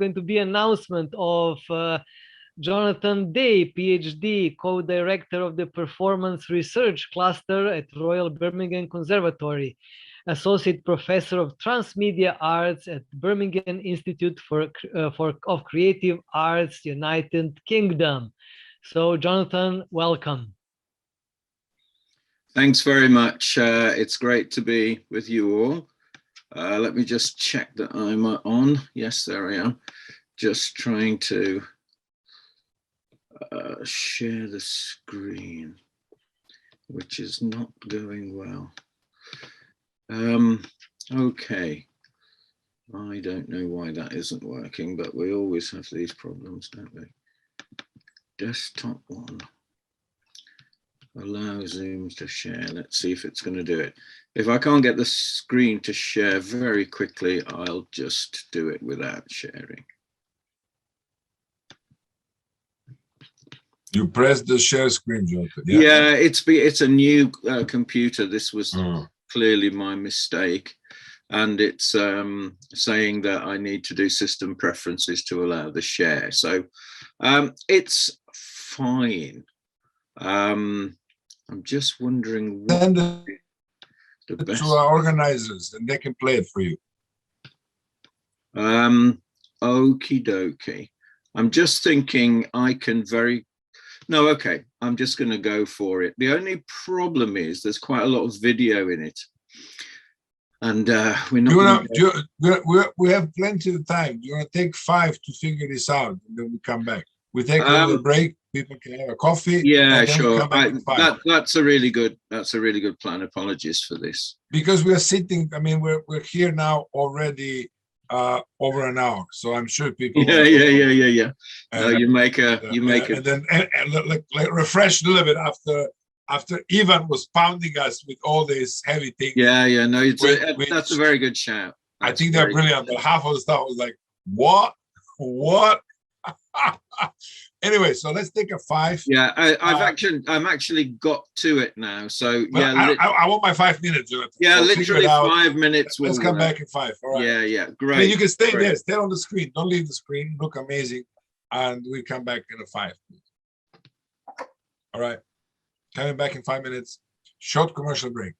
going to be announcement of Jonathan Day, Ph.D., co-director of the Performance Research Cluster at Royal Birmingham Conservatory, Associate Professor of Transmedia Arts at Birmingham Institute of Creative Arts, United Kingdom. So, Jonathan, welcome. Thanks very much. It's great to be with you all. Let me just check that I'm on. Yes, there I am. Just trying to share the screen, which is not going well. Okay. I don't know why that isn't working, but we always have these problems, don't we? Desktop one. Allow Zoom to share. Let's see if it's going to do it. If I can't get the screen to share very quickly, I'll just do it without sharing. You press the share screen, Jonathan. Yeah, it's a new computer. This was clearly my mistake. And it's saying that I need to do system preferences to allow the share. So it's fine. I'm just wondering what the best to our organizers, and they can play it for you. Okie dokie. I'm just thinking I can okay, I'm just going to go for it. The only problem is there's quite a lot of video in it. And we're not. We have plenty of time. You're going to take 5 to figure this out, and then we come back. We take a little break. People can have a coffee. Yeah, sure. That's a really good plan. Apologies for this. Because we are sitting. I mean, we're here now already over an hour. So I'm sure people. Yeah. No, you make it. And then like refresh a little bit after Ivan was pounding us with all these heavy things. Yeah. No, that's a very good shout. I think they're brilliant, but half of the stuff was like, what? Anyway, so let's take a 5. Yeah, I'm actually got to it now. So well, yeah, I want my 5 minutes. Jonathan. Yeah, so literally 5 minutes. Let's come back in 5. All right. Yeah, great. I mean, you can stay there, stay on the screen. Don't leave the screen. Look amazing, and we come back in a 5. All right, coming back in 5 minutes. Short commercial break.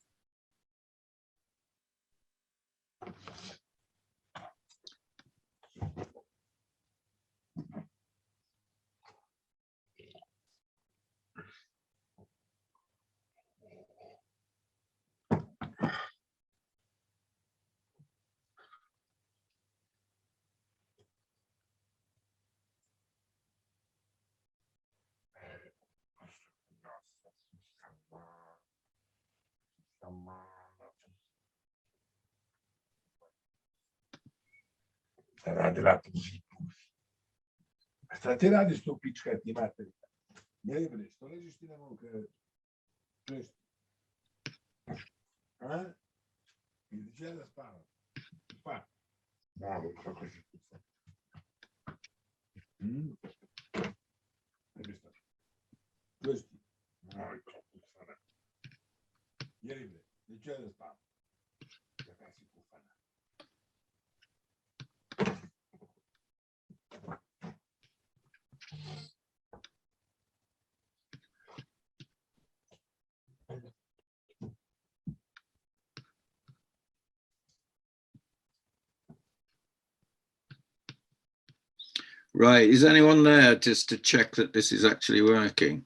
Šta ti radiš tu pička ti materi? Jeli bre, što ležiš ti na mom krevetu? A? Gdje da spavaš? Pa. Malo, kako si tu sad? Ne bi staš. Gdje ti? Malo, kako sada. Jeli bre, gdje da spavaš? Kaka si kufana. Right, is anyone there just to check that this is actually working?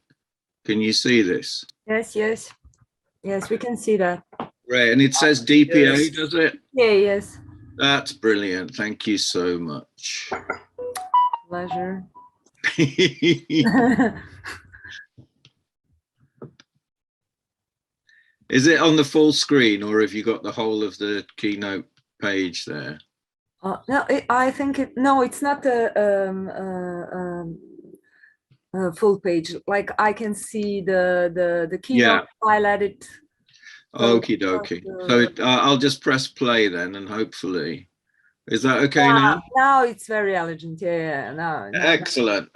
Can you see this? Yes, we can see that. Right, and it says DPA, yes. Does it? Yeah, yes. That's brilliant. Thank you so much. Pleasure. Is it on the full screen, or have you got the whole of the keynote page there? No, I think it's not a full page. Like I can see the keynote highlighted. Okie dokie. So I'll just press play then, and hopefully, is that okay now? Now it's very elegant. Yeah. No. Excellent.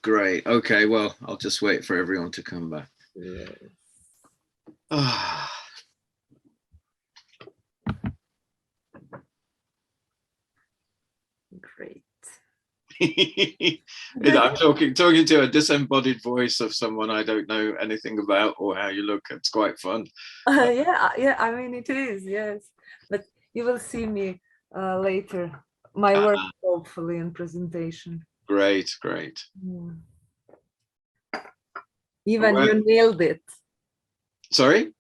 Great. Okay. Well, I'll just wait for everyone to come back. Yes. Great. I'm talking to a disembodied voice of someone I don't know anything about or how you look. It's quite fun. Yeah, I mean, it is, yes. But you will see me later. My work, hopefully, in presentation. Great. Yeah. Even you nailed it. Sorry?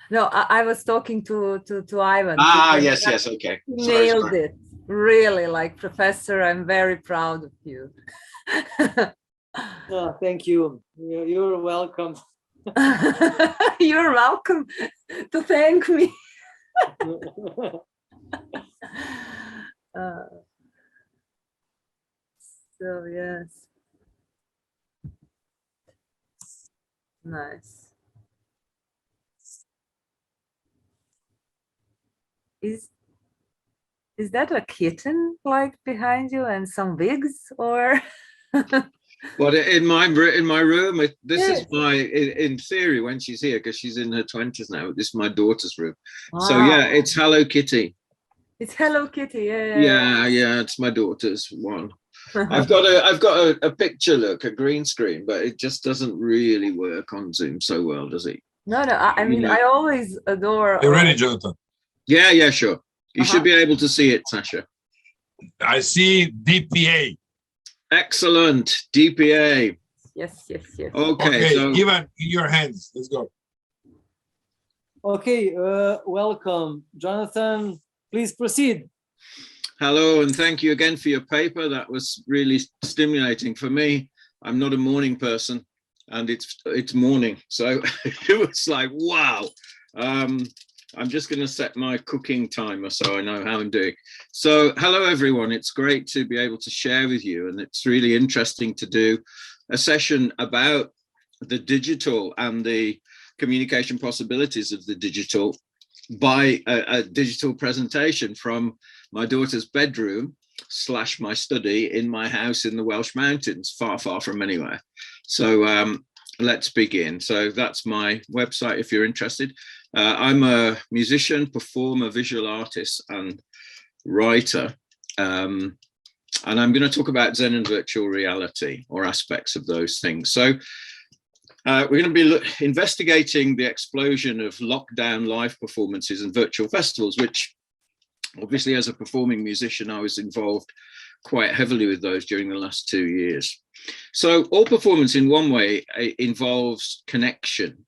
No, I was talking to Ivan. Yes, okay. Nailed it. Really, like, Professor, I'm very proud of you. Oh, thank you. You're welcome. You're welcome to thank me. So, yes. Nice. Is that a kitten like behind you and some wigs, or? Well, in my room, this Yes. is in theory when she's here, because she's in her 20s now. This is my daughter's room. Wow. So yeah, it's Hello Kitty. It's Hello Kitty. Yeah, it's my daughter's one. I've got a picture, look, a green screen, but it just doesn't really work on Zoom so well, does it? No, I mean, I always adore. You ready, Jonathan? Yeah, sure. You should be able to see it, Sasha. I see DPA. Excellent, DPA. Yes. Okay, so Ivan, in your hands. Let's go. Okay, welcome, Jonathan. Please proceed. hello, and thank you again for your paper. That was really stimulating for me. I'm not a morning person, and it's morning, so it was like, wow. I'm just going to set my cooking timer so I know how I'm doing. So hello, everyone. It's great to be able to share with you, and it's really interesting to do a session about the digital and the communication possibilities of the digital by a digital presentation from my daughter's bedroom / my study in my house in the Welsh Mountains, far from anywhere. So let's begin. So that's my website if you're interested. I'm a musician, performer, visual artist, and writer. And I'm going to talk about Zen and Virtual Reality, or aspects of those things. So we're going to be investigating the explosion of lockdown live performances and virtual festivals, which obviously as a performing musician, I was involved quite heavily with those during the last 2 years. So all performance in one way involves connection.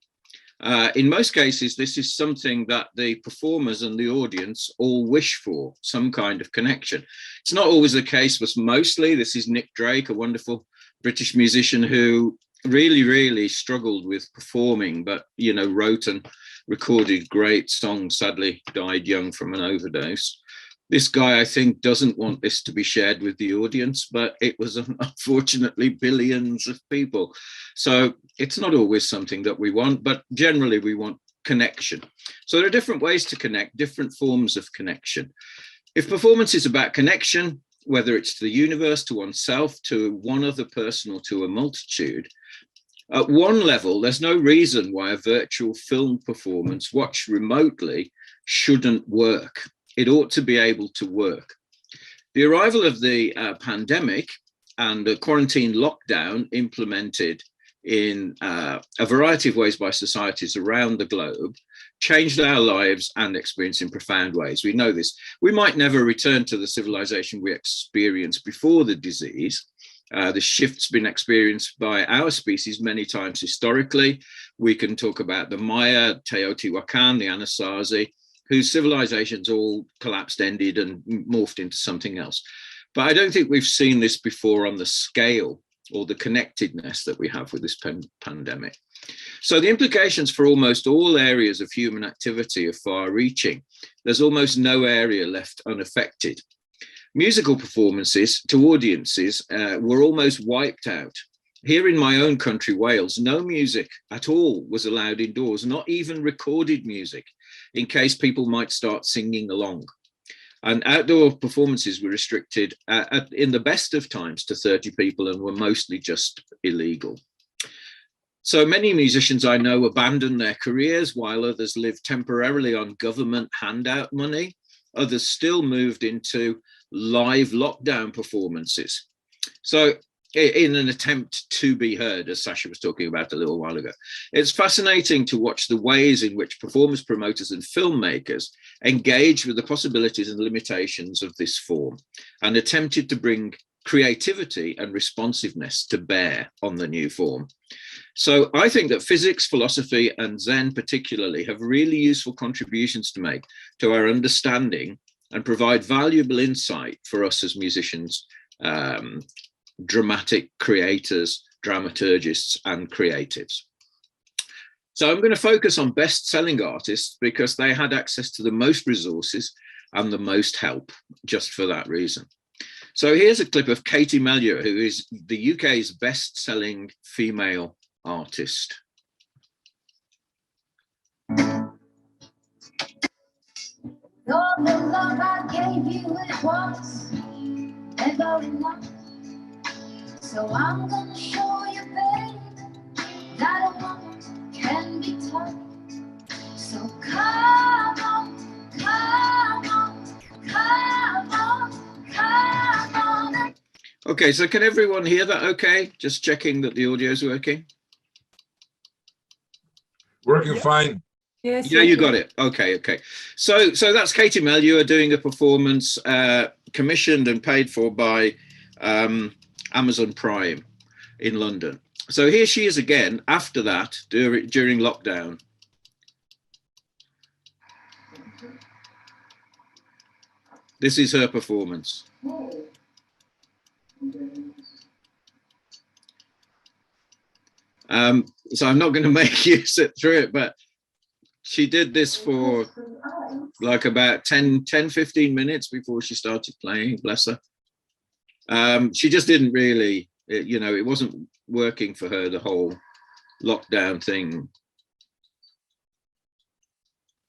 In most cases, this is something that the performers and the audience all wish for, some kind of connection. It's not always the case, but mostly. This is Nick Drake, a wonderful British musician who really struggled with performing, but, you know, wrote and recorded great songs, sadly died young from an overdose. This guy, I think, doesn't want this to be shared with the audience, but it was unfortunately billions of people. So it's not always something that we want, but generally we want connection. So there are different ways to connect, different forms of connection. If performance is about connection, whether it's to the universe, to oneself, to one other person, or to a multitude, at one level, there's no reason why a virtual film performance watched remotely shouldn't work. It ought to be able to work. The arrival of the pandemic and the quarantine lockdown implemented in a variety of ways by societies around the globe changed our lives and experience in profound ways. We know this. We might never return to the civilization we experienced before the disease. The shift's been experienced by our species many times historically. We can talk about the Maya, Teotihuacan, the Anasazi, whose civilizations all collapsed, ended, and morphed into something else. But I don't think we've seen this before on the scale or the connectedness that we have with this pandemic. So the implications for almost all areas of human activity are far-reaching. There's almost no area left unaffected. Musical performances to audiences were almost wiped out. Here in my own country, Wales, no music at all was allowed indoors, not even recorded music, in case people might start singing along. And outdoor performances were restricted in the best of times to 30 people and were mostly just illegal. So many musicians I know abandoned their careers while others lived temporarily on government handout money. others still moved into live lockdown performances. So in an attempt to be heard, as Sasha was talking about a little while ago. It's fascinating to watch the ways in which performance promoters and filmmakers engage with the possibilities and limitations of this form and attempted to bring creativity and responsiveness to bear on the new form. So I think that physics, philosophy, and Zen particularly have really useful contributions to make to our understanding and provide valuable insight for us as musicians, dramatic creators, dramaturgists, and creatives. So I'm going to focus on best-selling artists because they had access to the most resources and the most help, just for that reason. So here's a clip of Katie Melua, who is the UK's best-selling female artist. All the love I gave you, it was never enough. So I'm gonna show you, babe, that a woman can be tough. So come on, come on, come on, come on. Okay, so can everyone hear that okay? Just checking that the audio is working. Working fine. Yes. Yeah, you got it. Okay, okay. So that's Katie Melua doing a performance commissioned and paid for by Amazon Prime in London. So here she is again after that during lockdown. This is her performance. So I'm not going to make you sit through it, but she did this for like about 10-15 minutes before she started playing, bless her. She just didn't really, you know, it wasn't working for her, the whole lockdown thing.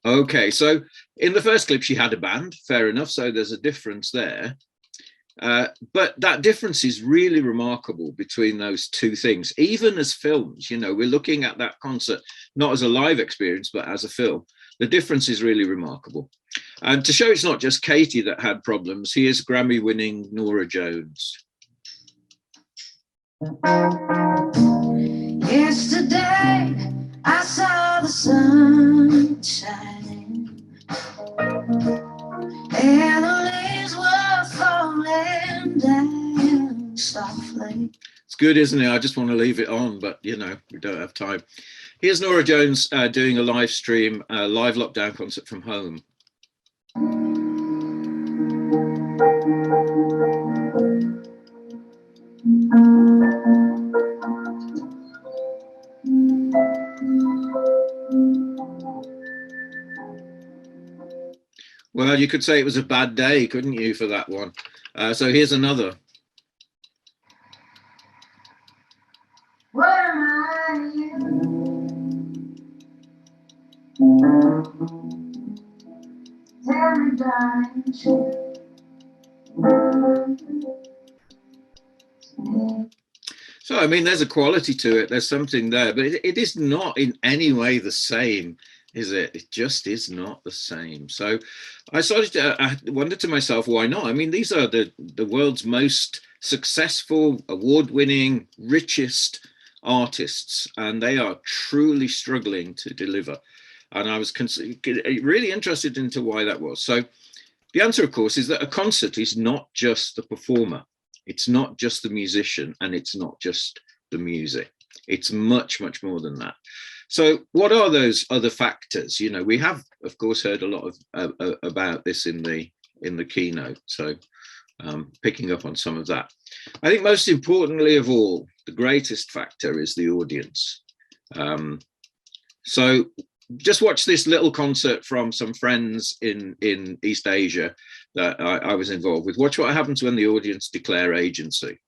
Okay, so in the first clip, she had a band, fair enough, so there's a difference there. But that difference is really remarkable between those two things. Even as films, you know, we're looking at that concert, not as a live experience, but as a film. The difference is really remarkable. And to show it's not just Katie that had problems, here's Grammy-winning Norah Jones. Yesterday, I saw the sun shining, and the leaves were falling down softly. It's good, isn't it? I just want to leave it on, but you know, we don't have time. Here's Norah Jones doing a live stream, live lockdown concert from home. Well, you could say it was a bad day, couldn't you, for that one? So here's another. Where are you? Tell me, darling, So, I mean, there's a quality to it. There's something there, but it is not in any way the same, is it? It just is not the same. So I started to, I wondered to myself, why not? I mean, these are the world's most successful, award-winning, richest artists, and they are truly struggling to deliver. And I was really interested into why that was. So the answer, of course, is that a concert is not just the performer. It's not just the musician, and it's not just the music. It's much, much more than that. So what are those other factors? You know, we have, of course, heard a lot of about this in the keynote. So picking up on some of that. I think most importantly of all, the greatest factor is the audience. So just watch this little concert from some friends in East Asia that I was involved with. Watch what happens when the audience declare agency.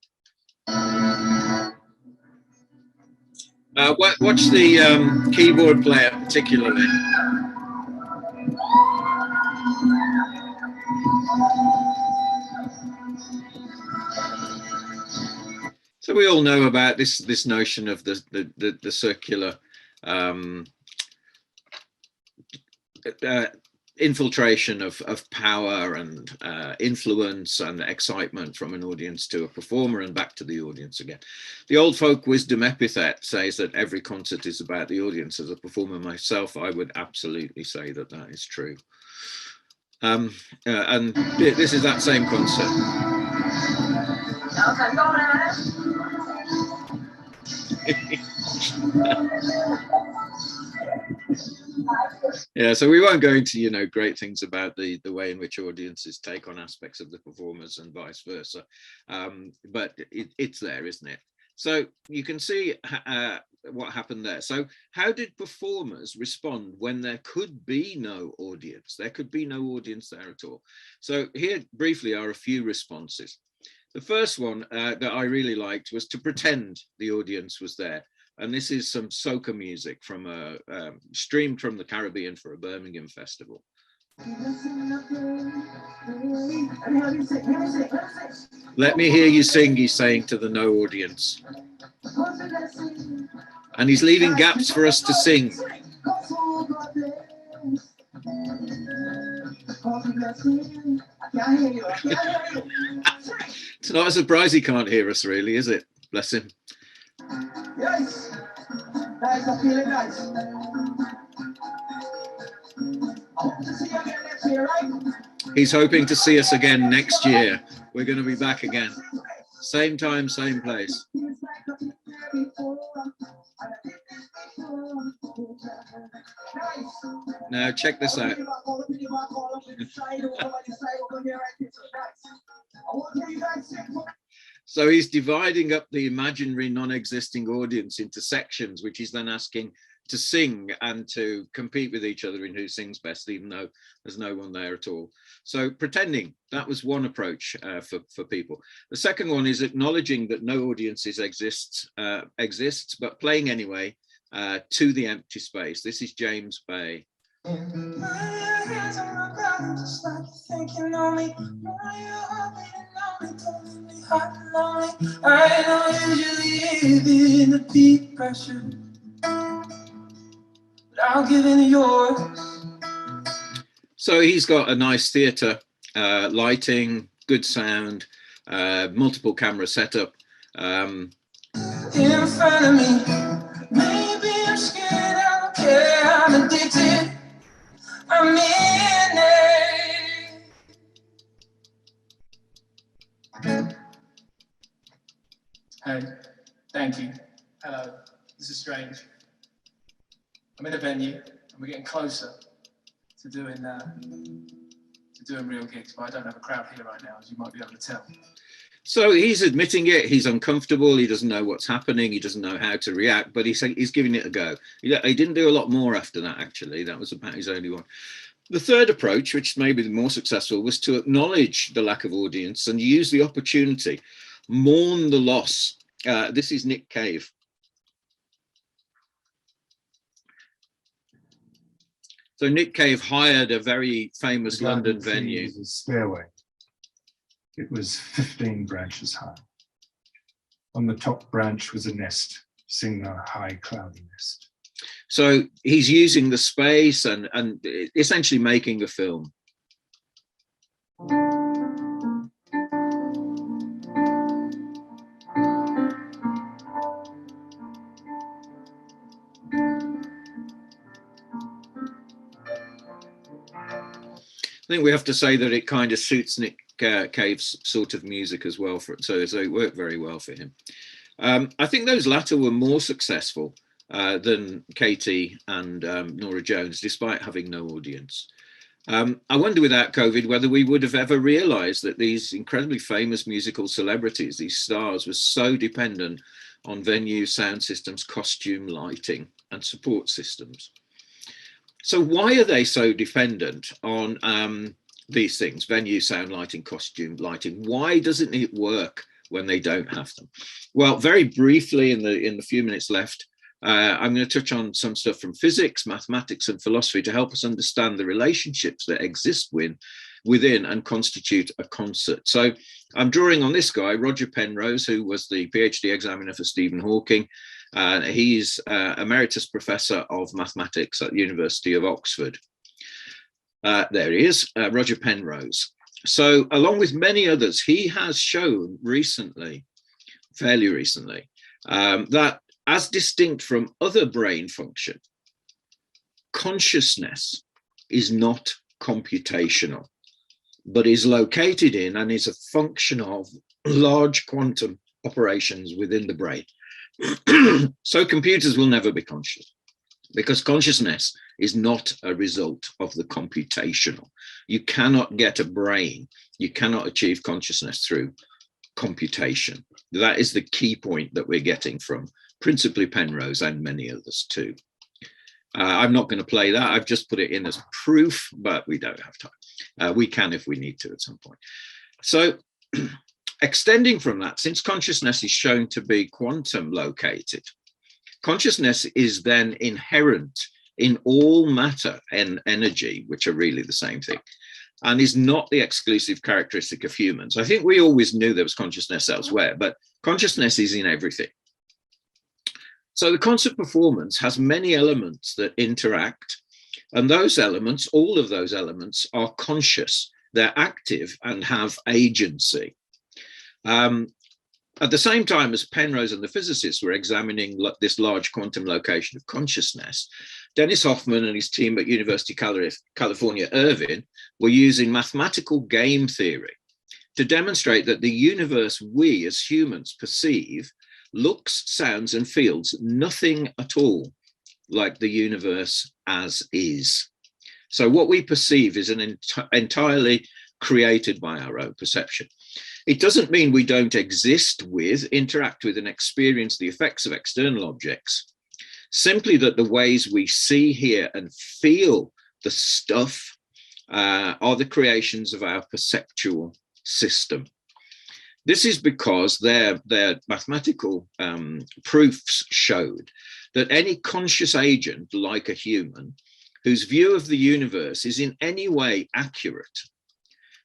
Watch the keyboard player particularly. So we all know about this notion of the circular infiltration of power and influence and excitement from an audience to a performer and back to the audience again. The old folk wisdom epithet says that every concert is about the audience. As a performer myself, I would absolutely say that that is true. And this is that same concert. Yeah, so we won't go into, you know, great things about the way in which audiences take on aspects of the performers and vice versa, but it's there, isn't it? So you can see what happened there. So how did performers respond when there could be no audience? There could be no audience there at all. So here briefly are a few responses. The first one that I really liked was to pretend the audience was there. And this is some soca music from streamed from the Caribbean for a Birmingham festival. Let me hear you sing, he's saying to the no audience. And he's leaving gaps for us to sing. It's not a surprise he can't hear us, really, is it? Bless him. Yes, guys, I'm feeling nice. He's hoping to see us again next year. We're going to be back again. Same time, same place. Now, check this out. So he's dividing up the imaginary non-existing audience into sections, which he's then asking to sing and to compete with each other in who sings best, even though there's no one there at all. So pretending, that was one approach for people. The second one is acknowledging that no audiences exists, but playing anyway to the empty space. This is James Bay. I don't usually live in the deep pressure, but I'll give in yours. So he's got a nice theatre, lighting, good sound, multiple camera setup. In front of me, maybe I'm scared, I don't care, I'm addicted, I'm in it. Hey, thank you. Hello, this is strange. I'm in a venue and we're getting closer to doing real gigs, but I don't have a crowd here right now, as you might be able to tell. So he's admitting it, he's uncomfortable, he doesn't know what's happening, he doesn't know how to react, but he's giving it a go. He didn't do a lot more after that, actually. That was about his only one. The third approach, which may be the more successful, was to acknowledge the lack of audience and use the opportunity, mourn the loss. This is Nick Cave. So Nick Cave hired a very famous London venue. It was a stairway. It was 15 branches high. On the top branch was a nest, sing a high cloudy nest. So he's using the space and essentially making a film. I think we have to say that it kind of suits Nick Cave's sort of music as well, so it worked very well for him. I think those latter were more successful than Katie and Norah Jones, despite having no audience. I wonder without COVID whether we would have ever realized that these incredibly famous musical celebrities, these stars, were so dependent on venue, sound systems, costume, lighting, and support systems. So why are they so dependent on these things, venue, sound, lighting, costume, lighting? Why doesn't it work when they don't have them? Well, very briefly in the few minutes left, I'm going to touch on some stuff from physics, mathematics, and philosophy to help us understand the relationships that exist within and constitute a concert. So I'm drawing on this guy, Roger Penrose, who was the PhD examiner for Stephen Hawking. He's Emeritus Professor of Mathematics at the University of Oxford. There he is, Roger Penrose. So along with many others, he has shown recently, fairly recently, that as distinct from other brain function, consciousness is not computational, but is located in and is a function of large quantum operations within the brain. So computers will never be conscious, because consciousness is not a result of the computational. You cannot get a brain, you cannot achieve consciousness through computation. That is the key point that we're getting from principally Penrose and many others too. I'm not going to play that. I've just put it in as proof, but we don't have time. We can if we need to at some point. So extending from that, since consciousness is shown to be quantum located, consciousness is then inherent in all matter and energy, which are really the same thing, and is not the exclusive characteristic of humans. I think we always knew there was consciousness elsewhere, but consciousness is in everything. So the concert performance has many elements that interact, and those elements, all of those elements, are conscious. They're active and have agency. At the same time as Penrose and the physicists were examining this large quantum location of consciousness, Dennis Hoffman and his team at University of California, Irvine, were using mathematical game theory to demonstrate that the universe we as humans perceive looks, sounds, and feels nothing at all like the universe as is. So what we perceive is entirely created by our own perception. It doesn't mean we don't exist with, interact with, and experience the effects of external objects, simply that the ways we see, hear, and feel the stuff are the creations of our perceptual system. This is because their mathematical proofs showed that any conscious agent, like a human, whose view of the universe is in any way accurate,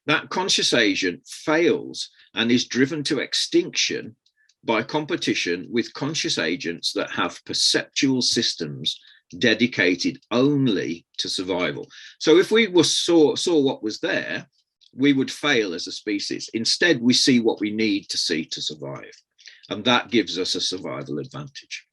that conscious agent fails and is driven to extinction by competition with conscious agents that have perceptual systems dedicated only to survival. So if we saw what was there, we would fail as a species. Instead, we see what we need to see to survive. And that gives us a survival advantage.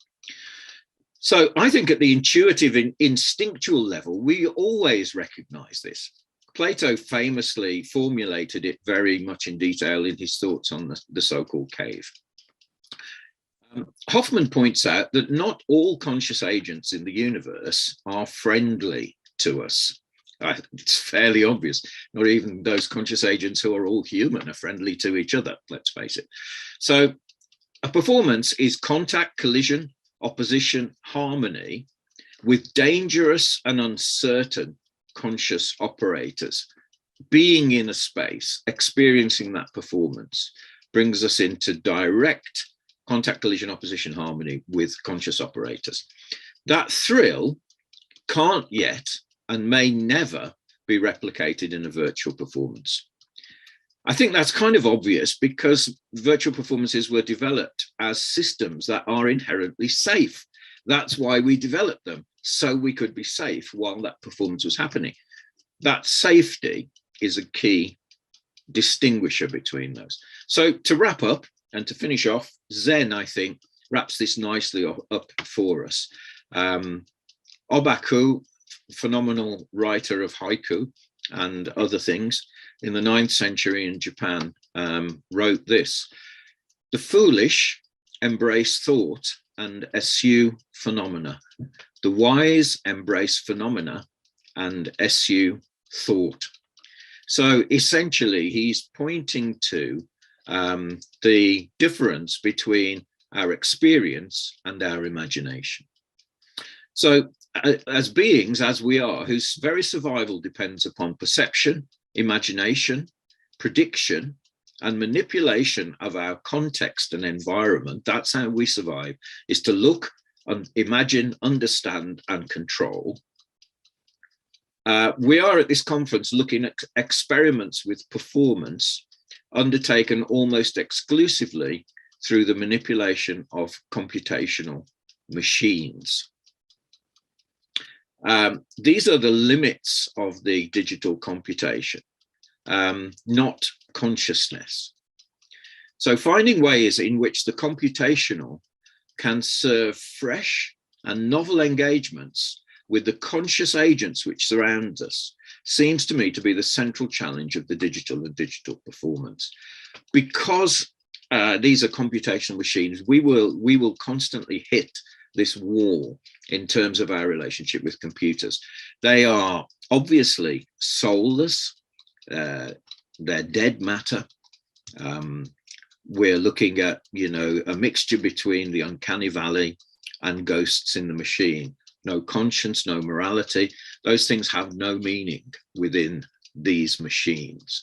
So I think at the intuitive and instinctual level, we always recognize this. Plato famously formulated it very much in detail in his thoughts on the so-called cave. Hoffman points out that not all conscious agents in the universe are friendly to us. It's fairly obvious. Not even those conscious agents who are all human are friendly to each other, let's face it. So a performance is contact, collision, opposition, harmony with dangerous and uncertain conscious operators. Being in a space, experiencing that performance brings us into direct contact, collision, opposition, harmony with conscious operators. That thrill can't yet and may never be replicated in a virtual performance. I think that's kind of obvious because virtual performances were developed as systems that are inherently safe. That's why we developed them, so we could be safe while that performance was happening. That safety is a key distinguisher between those. So to wrap up and to finish off, Zen, I think, wraps this nicely up for us. Obaku, phenomenal writer of haiku and other things, in the 9th century in Japan, wrote this: "The foolish embrace thought and eschew phenomena. The wise embrace phenomena and eschew thought." So essentially, he's pointing to the difference between our experience and our imagination. So as beings, as we are, whose very survival depends upon perception, imagination, prediction, and manipulation of our context and environment, that's how we survive, is to look and imagine, understand, and control. We are at this conference looking at experiments with performance undertaken almost exclusively through the manipulation of computational machines. These are the limits of the digital computation, not consciousness. So finding ways in which the computational can serve fresh and novel engagements with the conscious agents which surround us seems to me to be the central challenge of the digital and digital performance. Because these are computational machines, we will constantly hit this wall in terms of our relationship with computers. They are obviously soulless, they're dead matter. We're looking at, you know, a mixture between the uncanny valley and ghosts in the machine. No conscience, no morality. Those things have no meaning within these machines.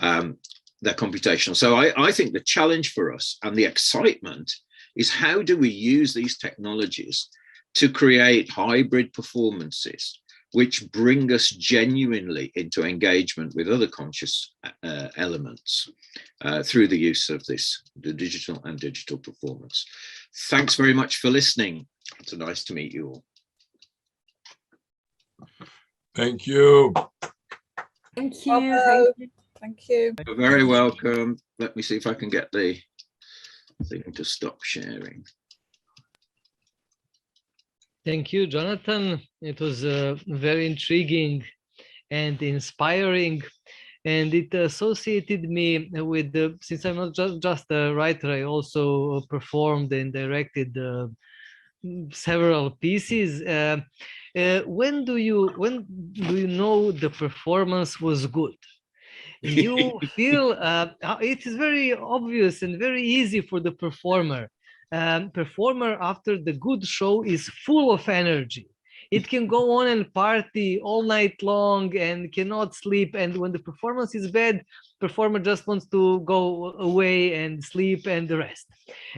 They're computational. So I think the challenge for us and the excitement is, how do we use these technologies to create hybrid performances which bring us genuinely into engagement with other conscious elements through the use of the digital and digital performance. Thanks very much for listening. It's nice to meet you all. Thank you. Thank you. Thank you. You're very welcome. Let me see if I can get the thing to stop sharing. Thank you, Jonathan. It was very intriguing and inspiring, and it associated me with since I'm not just a writer, I also performed and directed several pieces. When do you know the performance was good? You feel it is very obvious and very easy for the performer. Performer after the good show is full of energy. It can go on and party all night long and cannot sleep. And when the performance is bad, performer just wants to go away and sleep and rest.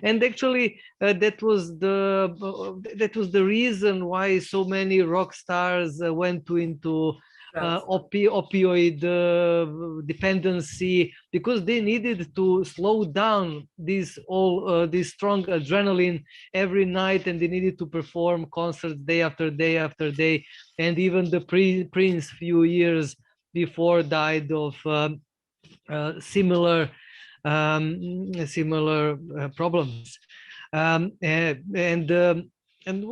And actually, that was the reason why so many rock stars went into opioid dependency, because they needed to slow down this strong adrenaline every night, and they needed to perform concerts day after day after day. And even the Prince few years before died of similar problems. And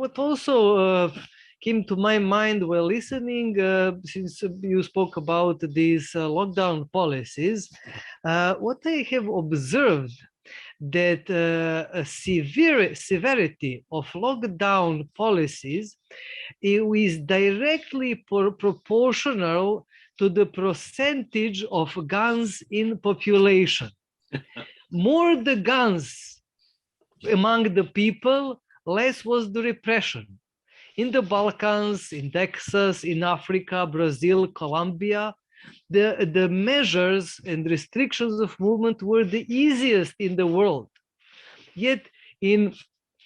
what also came to my mind while listening, since you spoke about these lockdown policies, what I have observed that a severity of lockdown policies is directly proportional to the percentage of guns in population. More the guns among the people, less was the repression. In the Balkans, in Texas, in Africa, Brazil, Colombia, the measures and restrictions of movement were the easiest in the world. Yet in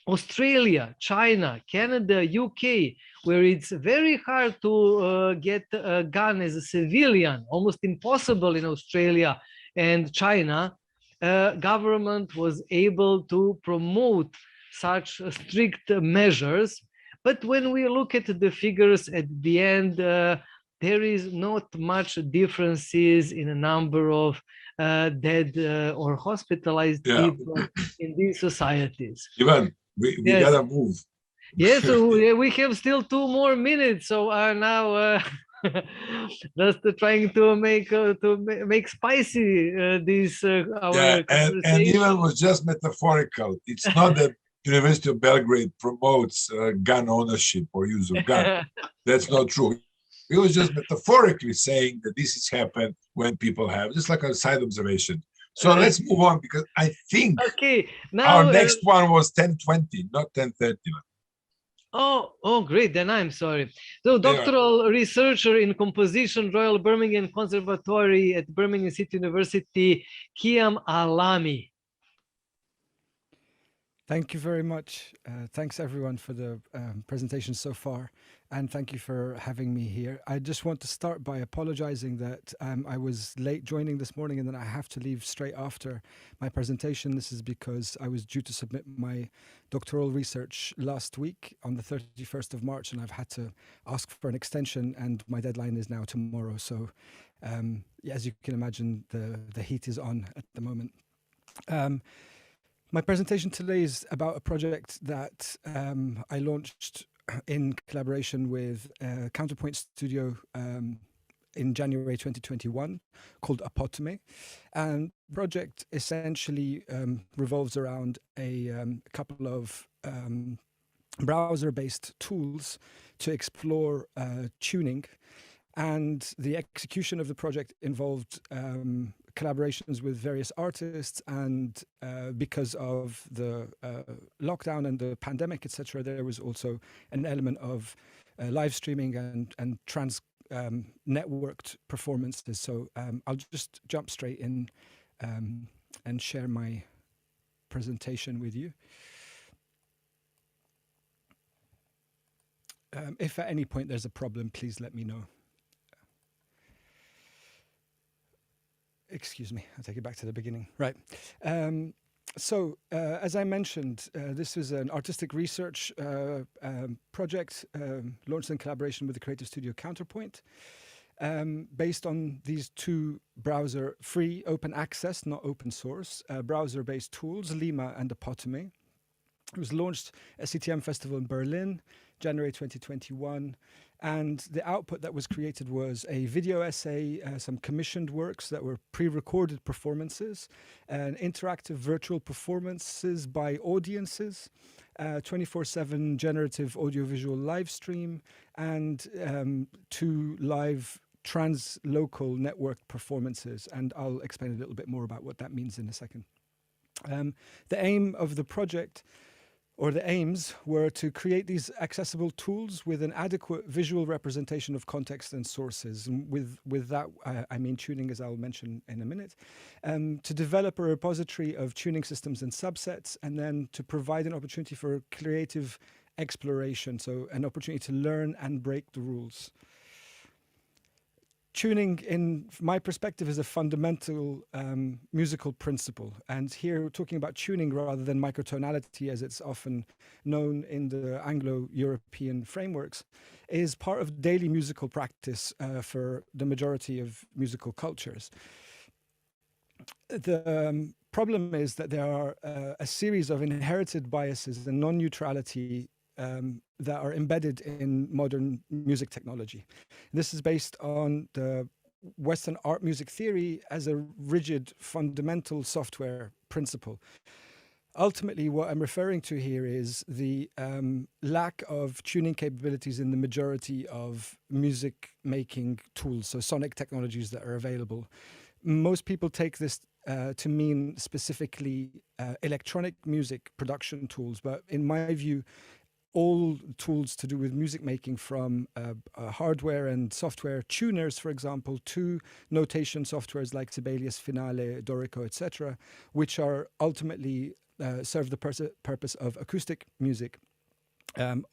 Australia, China, Canada, UK, where it's very hard to get a gun as a civilian, almost impossible in Australia and China, government was able to promote such strict measures. But when we look at the figures at the end, there is not much differences in a number of dead or hospitalized people in these societies. Ivan, we gotta move. Yes, so we have still 2 more minutes. So now just trying to make spicy this our and Ivan was just metaphorical. It's not that University of Belgrade promotes gun ownership or use of gun. That's not true. He was just metaphorically saying that this has happened when people have, just like a side observation. So let's move on, because I think now our next one was 10:20, not 10:30. Oh, great. Then I'm sorry. So, doctoral researcher in composition, Royal Birmingham Conservatoire at Birmingham City University, Khyam Allami. Thank you very much. Thanks everyone for the presentation so far. and thank you for having me here. I just want to start by apologizing that I was late joining this morning and then I have to leave straight after my presentation. This is because I was due to submit my doctoral research last week on the 31st of March, and I've had to ask for an extension, and my deadline is now tomorrow. So yeah, as you can imagine, the heat is on at the moment. My presentation today is about a project that I launched in collaboration with Counterpoint Studio in January 2021 called Apotome. And the project essentially revolves around a couple of browser-based tools to explore tuning. And the execution of the project involved collaborations with various artists, and because of the lockdown and the pandemic, etc., there was also an element of live streaming and networked performances. So I'll just jump straight in and share my presentation with you. If at any point there's a problem, please let me know. Excuse me, I'll take it back to the beginning. Right. So as I mentioned, this is an artistic research project launched in collaboration with the creative studio Counterpoint, based on these two browser free open access, not open source, browser-based tools, Lima and Apotome. It was launched at CTM Festival in Berlin, January 2021. And the output that was created was a video essay, some commissioned works that were pre-recorded performances, and interactive virtual performances by audiences, 24/7 generative audiovisual live stream, and 2 live trans-local network performances. And I'll explain a little bit more about what that means in a second. The aim of the project, or the aims, were to create these accessible tools with an adequate visual representation of context and sources. And with that, I mean tuning, as I'll mention in a minute, to develop a repository of tuning systems and subsets, and then to provide an opportunity for creative exploration, so an opportunity to learn and break the rules. Tuning, in my perspective, is a fundamental musical principle. And here we're talking about tuning rather than microtonality, as it's often known in the Anglo-European frameworks, is part of daily musical practice for the majority of musical cultures. The problem is that there are a series of inherited biases and non-neutrality that are embedded in modern music technology. This is based on the Western art music theory as a rigid, fundamental software principle. Ultimately, what I'm referring to here is the lack of tuning capabilities in the majority of music-making tools, so sonic technologies that are available. Most people take this to mean specifically electronic music production tools, but in my view, all tools to do with music making, from hardware and software tuners, for example, to notation softwares like Sibelius, Finale, Dorico, etc., which are ultimately serve the purpose of acoustic music,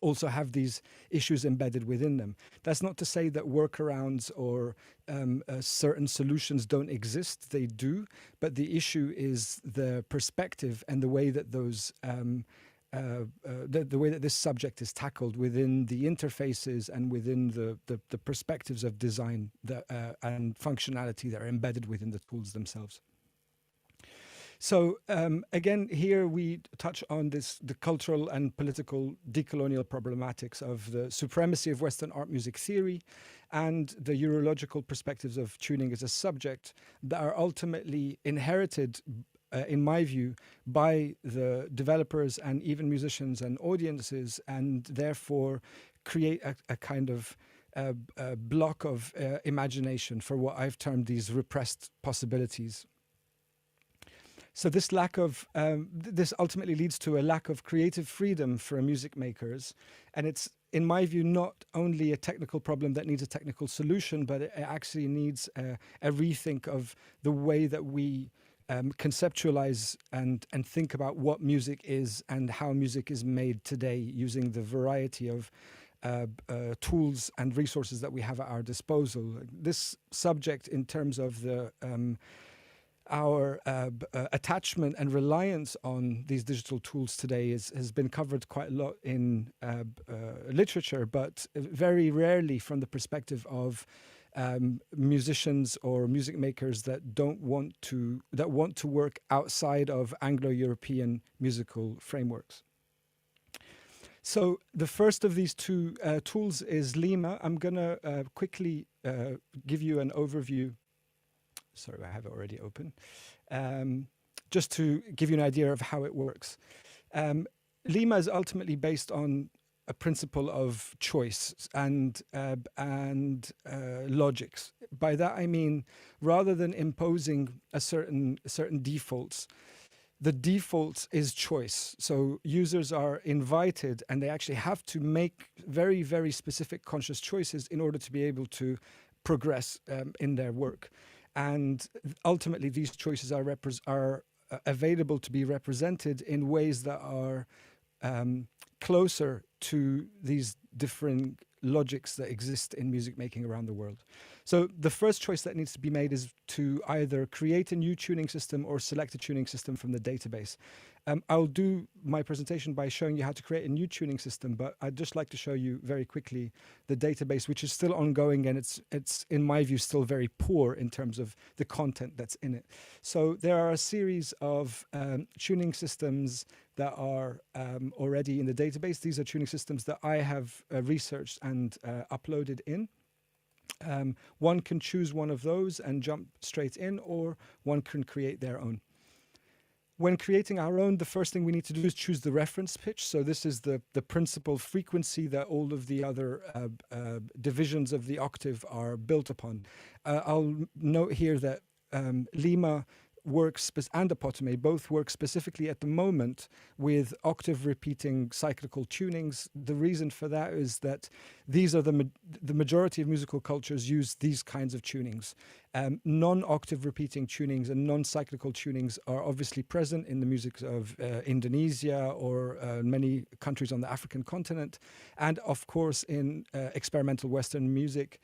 also have these issues embedded within them. That's not to say that workarounds or certain solutions don't exist. They do, but the issue is the perspective and the way that those the way that this subject is tackled within the interfaces and within the perspectives of design and functionality that are embedded within the tools themselves. So again, here we touch on the cultural and political decolonial problematics of the supremacy of Western art music theory and the Eurological perspectives of tuning as a subject that are ultimately inherited, in my view, by the developers and even musicians and audiences, and therefore create a kind of a block of imagination for what I've termed these repressed possibilities. So this lack of, this ultimately leads to a lack of creative freedom for music makers. And it's, in my view, not only a technical problem that needs a technical solution, but it actually needs a rethink of the way that we conceptualize and think about what music is and how music is made today, using the variety of tools and resources that we have at our disposal. This subject, in terms of the our attachment and reliance on these digital tools today has been covered quite a lot in literature, but very rarely from the perspective of musicians or music makers that want to work outside of Anglo-European musical frameworks. So the first of these two tools is Lima. I'm gonna quickly give you an overview. Sorry, I have it already open. Just to give you an idea of how it works. Lima is ultimately based on a principle of choice and logics. By that I mean, rather than imposing a certain defaults, the default is choice. So users are invited, and they actually have to make very, very specific conscious choices in order to be able to progress in their work. And ultimately, these choices are available to be represented in ways that are closer to these different logics that exist in music making around the world. So the first choice that needs to be made is to either create a new tuning system or select a tuning system from the database. I'll do my presentation by showing you how to create a new tuning system, but I'd just like to show you very quickly the database, which is still ongoing, and it's in my view still very poor in terms of the content that's in it. So there are a series of tuning systems that are already in the database. These are tuning systems that I have researched and uploaded in. One can choose one of those and jump straight in, or one can create their own. When creating our own, the first thing we need to do is choose the reference pitch. So this is the principal frequency that all of the other divisions of the octave are built upon. I'll note here that Lima works, and Apotome both work specifically at the moment with octave repeating cyclical tunings. The reason for that is that these are the majority of musical cultures use these kinds of tunings. Non-octave repeating tunings and non-cyclical tunings are obviously present in the music of Indonesia or many countries on the African continent, and of course in experimental Western music,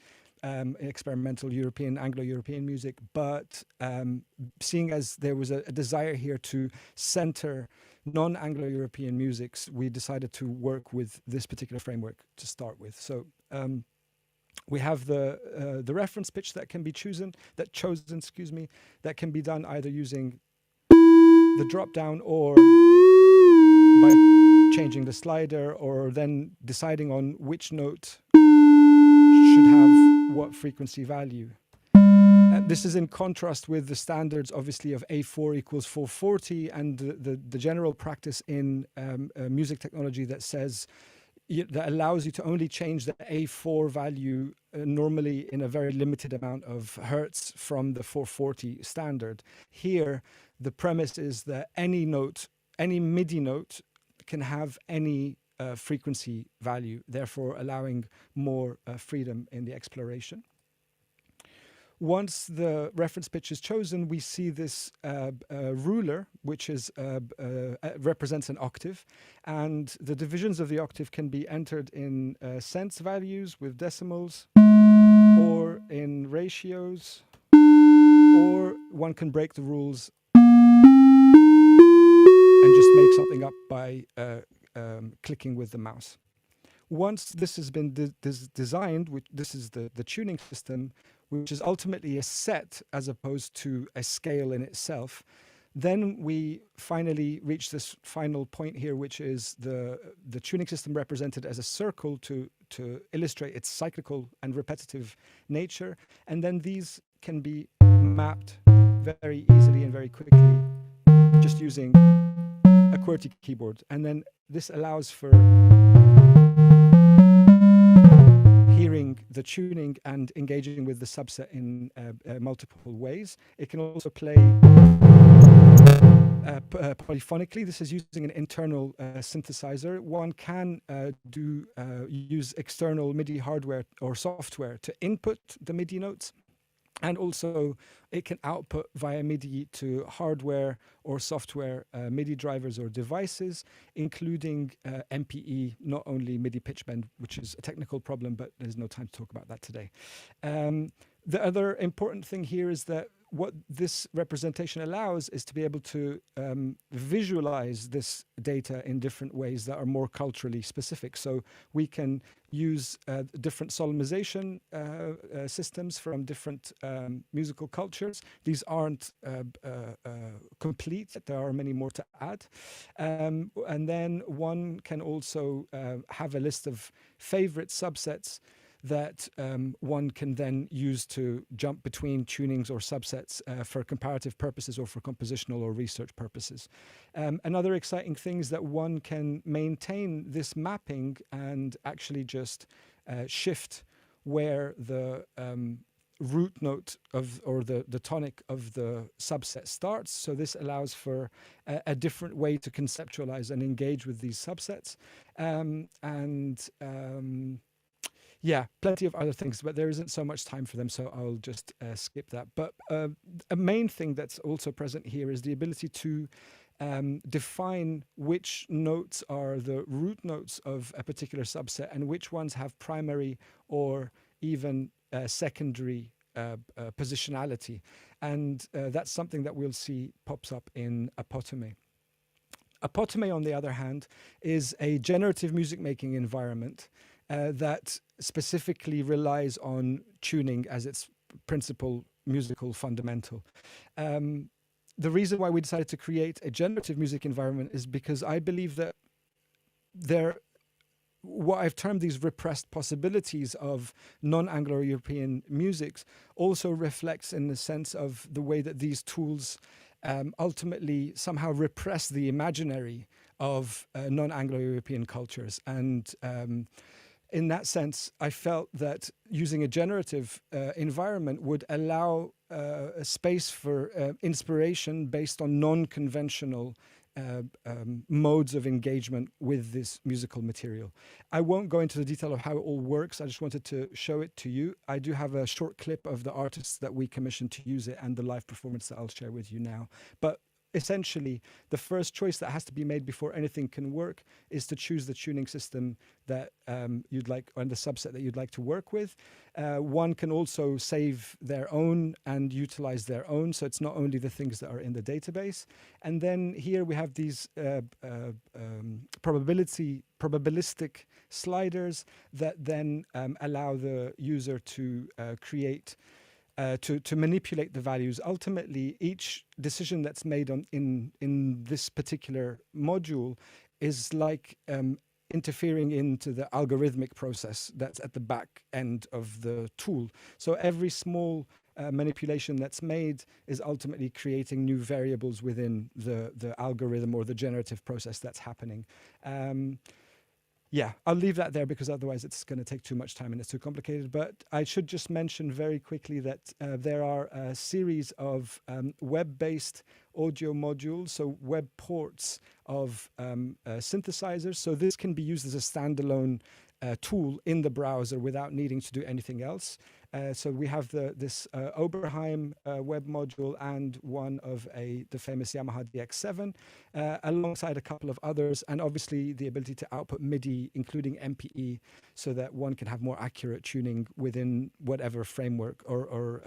experimental European, Anglo-European music, but seeing as there was a desire here to center non-Anglo-European musics, we decided to work with this particular framework to start with. So we have the reference pitch that can be chosen, that can be done either using the drop down or by changing the slider, or then deciding on which note should have what frequency value. This is in contrast with the standards, obviously, of A4 equals 440 and the general practice in music technology that says, that allows you to only change the A4 value normally in a very limited amount of hertz from the 440 standard. Here, the premise is that any note, any MIDI note can have any frequency value, therefore allowing more freedom in the exploration. Once the reference pitch is chosen, we see this ruler, which is represents an octave, and the divisions of the octave can be entered in cents values with decimals, or in ratios, or one can break the rules and just make something up by clicking with the mouse. Once this has been designed, this is the tuning system, which is ultimately a set as opposed to a scale in itself, then we finally reach this final point here, which is the tuning system represented as a circle to illustrate its cyclical and repetitive nature. And then these can be mapped very easily and very quickly just using a QWERTY keyboard. And then this allows for hearing the tuning and engaging with the subset in multiple ways. It can also play polyphonically. This is using an internal synthesizer. One can use external MIDI hardware or software to input the MIDI notes, And also, it can output via MIDI to hardware or software MIDI drivers or devices, including MPE, not only MIDI pitch bend, which is a technical problem, but there's no time to talk about that today. The other important thing here is that what this representation allows is to be able to visualize this data in different ways that are more culturally specific. So we can use different solemnization systems from different musical cultures. These aren't complete. There are many more to add. And then one can also have a list of favorite subsets that one can then use to jump between tunings or subsets for comparative purposes or for compositional or research purposes. Another exciting thing is that one can maintain this mapping and actually just shift where the root note of, or the tonic of the subset starts. So this allows for a different way to conceptualize and engage with these subsets. Yeah, plenty of other things, but there isn't so much time for them, so I'll just skip that. But a main thing that's also present here is the ability to define which notes are the root notes of a particular subset and which ones have primary or even secondary positionality. And that's something that we'll see pops up in Apotome. Apotome, on the other hand, is a generative music making environment that specifically relies on tuning as its principal musical fundamental. The reason why we decided to create a generative music environment is because I believe that what I've termed these repressed possibilities of non-Anglo-European musics also reflects in the sense of the way that these tools ultimately somehow repress the imaginary of non-Anglo-European cultures. And in that sense, I felt that using a generative environment would allow a space for inspiration based on non-conventional modes of engagement with this musical material. I won't go into the detail of how it all works. I just wanted to show it to you. I do have a short clip of the artists that we commissioned to use it and the live performance that I'll share with you now. But essentially, the first choice that has to be made before anything can work is to choose the tuning system that you'd like, and the subset that you'd like to work with. One can also save their own and utilize their own, so it's not only the things that are in the database. And then here we have these probabilistic sliders that then allow the user to create to manipulate the values. Ultimately, each decision that's made in this particular module is like interfering into the algorithmic process that's at the back end of the tool. So every small manipulation that's made is ultimately creating new variables within the algorithm or the generative process that's happening. Yeah, I'll leave that there because otherwise it's going to take too much time and it's too complicated. But I should just mention very quickly that there are a series of web-based audio modules, so web ports of synthesizers. So this can be used as a standalone tool in the browser without needing to do anything else. So we have this Oberheim web module and one of the famous Yamaha DX7, alongside a couple of others, and obviously the ability to output MIDI, including MPE, so that one can have more accurate tuning within whatever framework or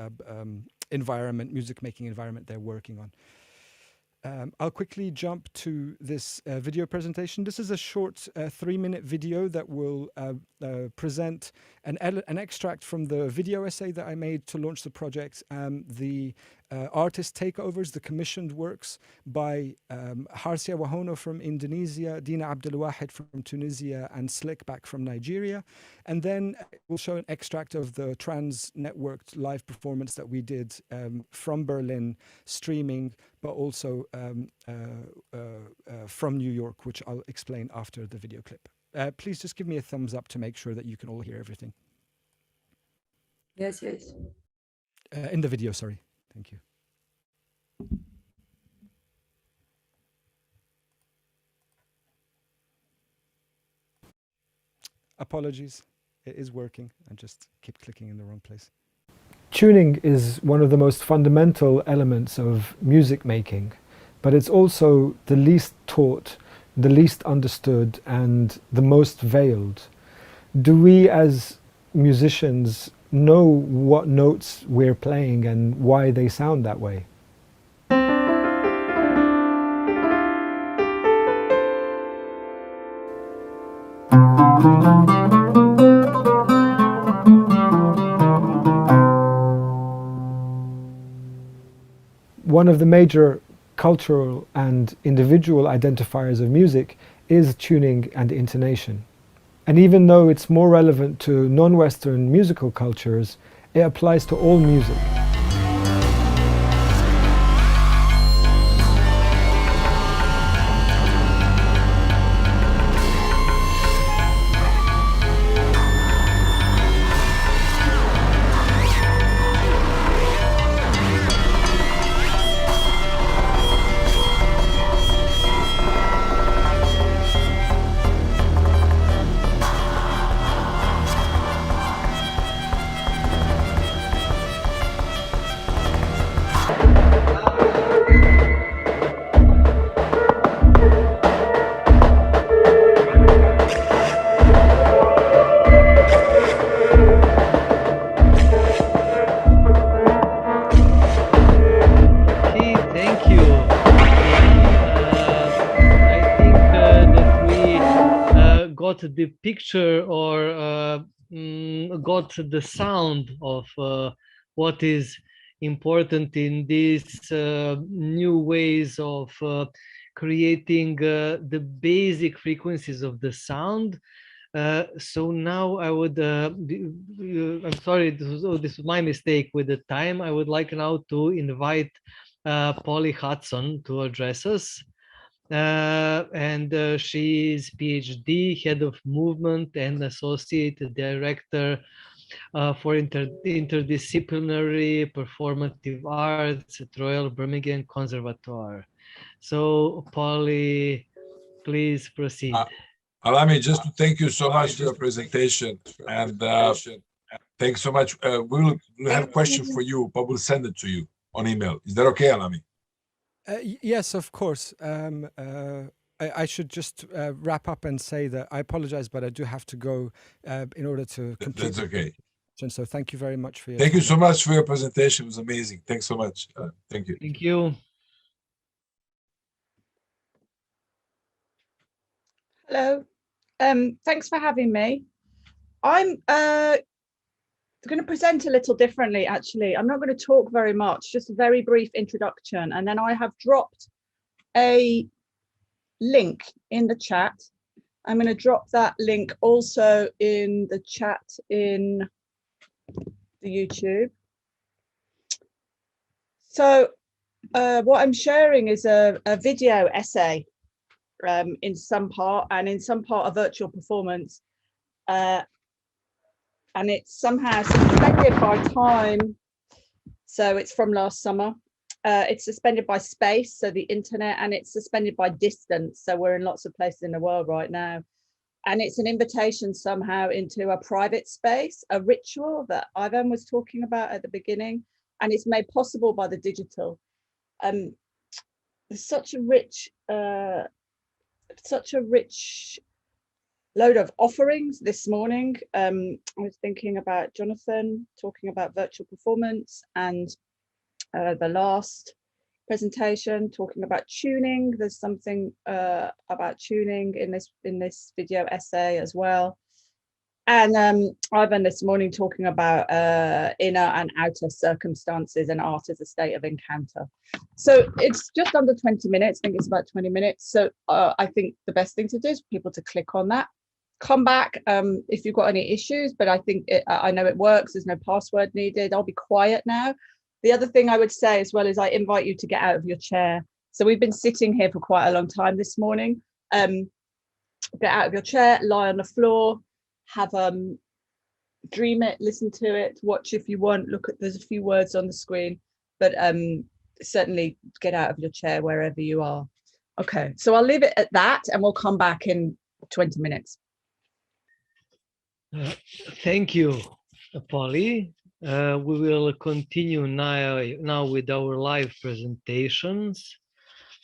environment, music-making environment they're working on. I'll quickly jump to this video presentation. This is a short 3-minute video that will present an extract from the video essay that I made to launch the project, the artist takeovers, the commissioned works by Harsia Wahono from Indonesia, Dina Abdelwahid from Tunisia, and Slickback from Nigeria. And then we'll show an extract of the trans-networked live performance that we did from Berlin, streaming, but also from New York, which I'll explain after the video clip. Please just give me a thumbs up to make sure that you can all hear everything. Yes, yes. In the video, sorry. Thank you. Apologies. It is working. I just keep clicking in the wrong place. tuning is one of the most fundamental elements of music making, but it's also the least taught, the least understood, and the most veiled. Do we as musicians know what notes we're playing and why they sound that way? One of the major cultural and individual identifiers of music is tuning and intonation. And even though it's more relevant to non-Western musical cultures, it applies to all music. The picture or got the sound of what is important in these new ways of creating the basic frequencies of the sound. So now I would, I'm sorry, this was my mistake with the time. I would like now to invite Polly Hudson to address us. And she's PhD, head of movement and associate director for interdisciplinary performative arts at Royal Birmingham Conservatoire. So Polly, please proceed. Allami, just to thank you so much for your presentation, and thanks so much. We'll have a question for you, but we'll send it to you on email. Is that okay, Allami? Yes, of course. I should just wrap up and say that I apologize, but I do have to go in order to complete. That's okay. So thank you very much for your Thank time. you so much for your presentation. It was amazing. Thanks so much. Thank you. Thank you. Hello. Thanks for having me. I'm going to present a little differently, actually. I'm not going to talk very much, just a very brief introduction. And then I have dropped a link in the chat. I'm going to drop that link also in the chat in the YouTube. So what I'm sharing is a video essay in some part, and in some part a virtual performance. And it's somehow suspended by time. So it's from last summer. It's suspended by space, so the internet, and it's suspended by distance. So we're in lots of places in the world right now. And it's an invitation somehow into a private space, a ritual that Ivan was talking about at the beginning, and it's made possible by the digital. There's such a rich load of offerings this morning. I was thinking about Jonathan talking about virtual performance, and the last presentation talking about tuning. There's something about tuning in this video essay as well. And Ivan this morning talking about inner and outer circumstances and art as a state of encounter. So it's just under 20 minutes. I think it's about 20 minutes. So I think the best thing to do is for people to click on that. Come back if you've got any issues, but I think I know it works. There's no password needed. I'll be quiet now. The other thing I would say as well is I invite you to get out of your chair. So we've been sitting here for quite a long time this morning. Get out of your chair, lie on the floor, have dream it, listen to it, watch if you want, look at, there's a few words on the screen, but certainly get out of your chair wherever you are. Okay, so I'll leave it at that and we'll come back in 20 minutes. Thank you, Polly. We will continue now with our live presentations.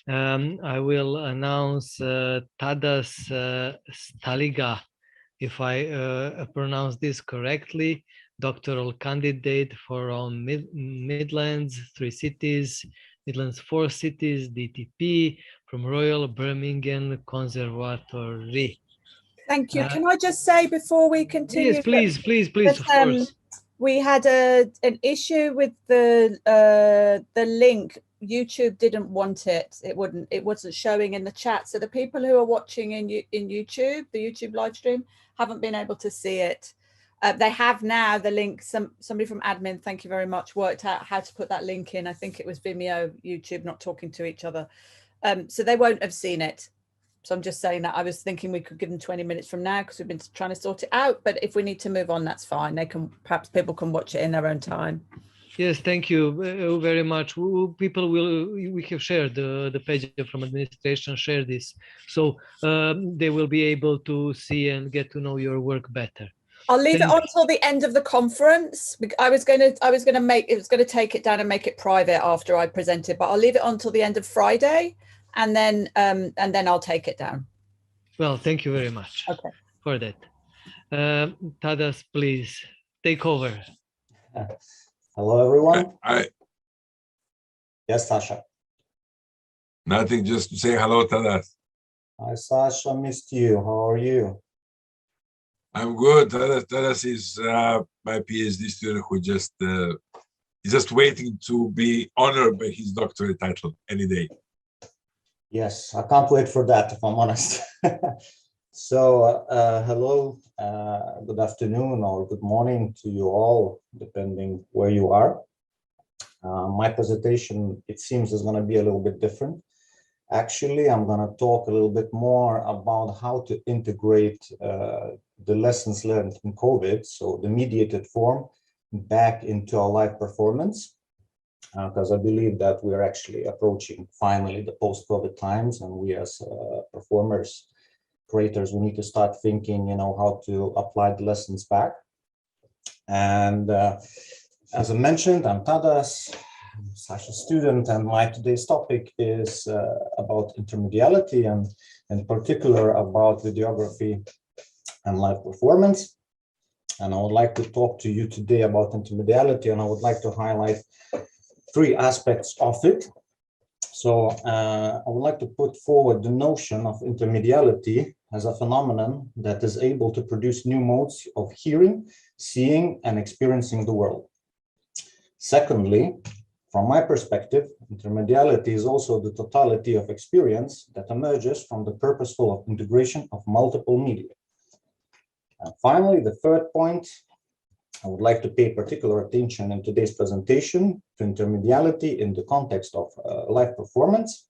I will announce Tadas Staliga, if I pronounce this correctly, doctoral candidate from Midlands, 3 cities, Midlands 4 cities, DTP, from Royal Birmingham Conservatoire. Thank you. Can I just say before we continue? Yes, please, of course. We had an issue with the link. YouTube didn't want it. It wasn't showing in the chat. So the people who are watching in YouTube, the YouTube live stream, haven't been able to see it. They have now the link. Somebody from admin, thank you very much, worked out how to put that link in. I think it was Vimeo, YouTube not talking to each other. So they won't have seen it. So I'm just saying that. I was thinking we could give them 20 minutes from now because we've been trying to sort it out. But if we need to move on, that's fine. They can, perhaps people can watch it in their own time. Yes, thank you very much. We have shared the page from administration, share this. So they will be able to see and get to know your work better. I'll leave it on until the end of the conference. I was going to take it down and make it private after I presented, but I'll leave it on until the end of Friday. And then I'll take it down. Well, thank you very much for that. Tadas, please take over. Hello, everyone. Yes, Sasha. Nothing, just to say hello, Tadas. Hi, Sasha. Missed you. How are you? I'm good. Tadas is my PhD student who is just waiting to be honored by his doctorate title any day. Yes, I can't wait for that, if I'm honest. So, hello, good afternoon or good morning to you all, depending where you are. My presentation, it seems, is going to be a little bit different. Actually, I'm going to talk a little bit more about how to integrate the lessons learned in COVID, so the mediated form, back into our live performance. Because I believe that we're actually approaching finally the post-COVID times, and we as performers, creators, we need to start thinking, how to apply the lessons back. And as I mentioned, I'm Tadas, I'm a student, and my today's topic is about intermediality and in particular about videography and live performance. And I would like to talk to you today about intermediality, and I would like to highlight 3 aspects of it. So I would like to put forward the notion of intermediality as a phenomenon that is able to produce new modes of hearing, seeing, and experiencing the world. Secondly, from my perspective, intermediality is also the totality of experience that emerges from the purposeful integration of multiple media. And finally, the third point, I would like to pay particular attention in today's presentation to intermediality in the context of live performance,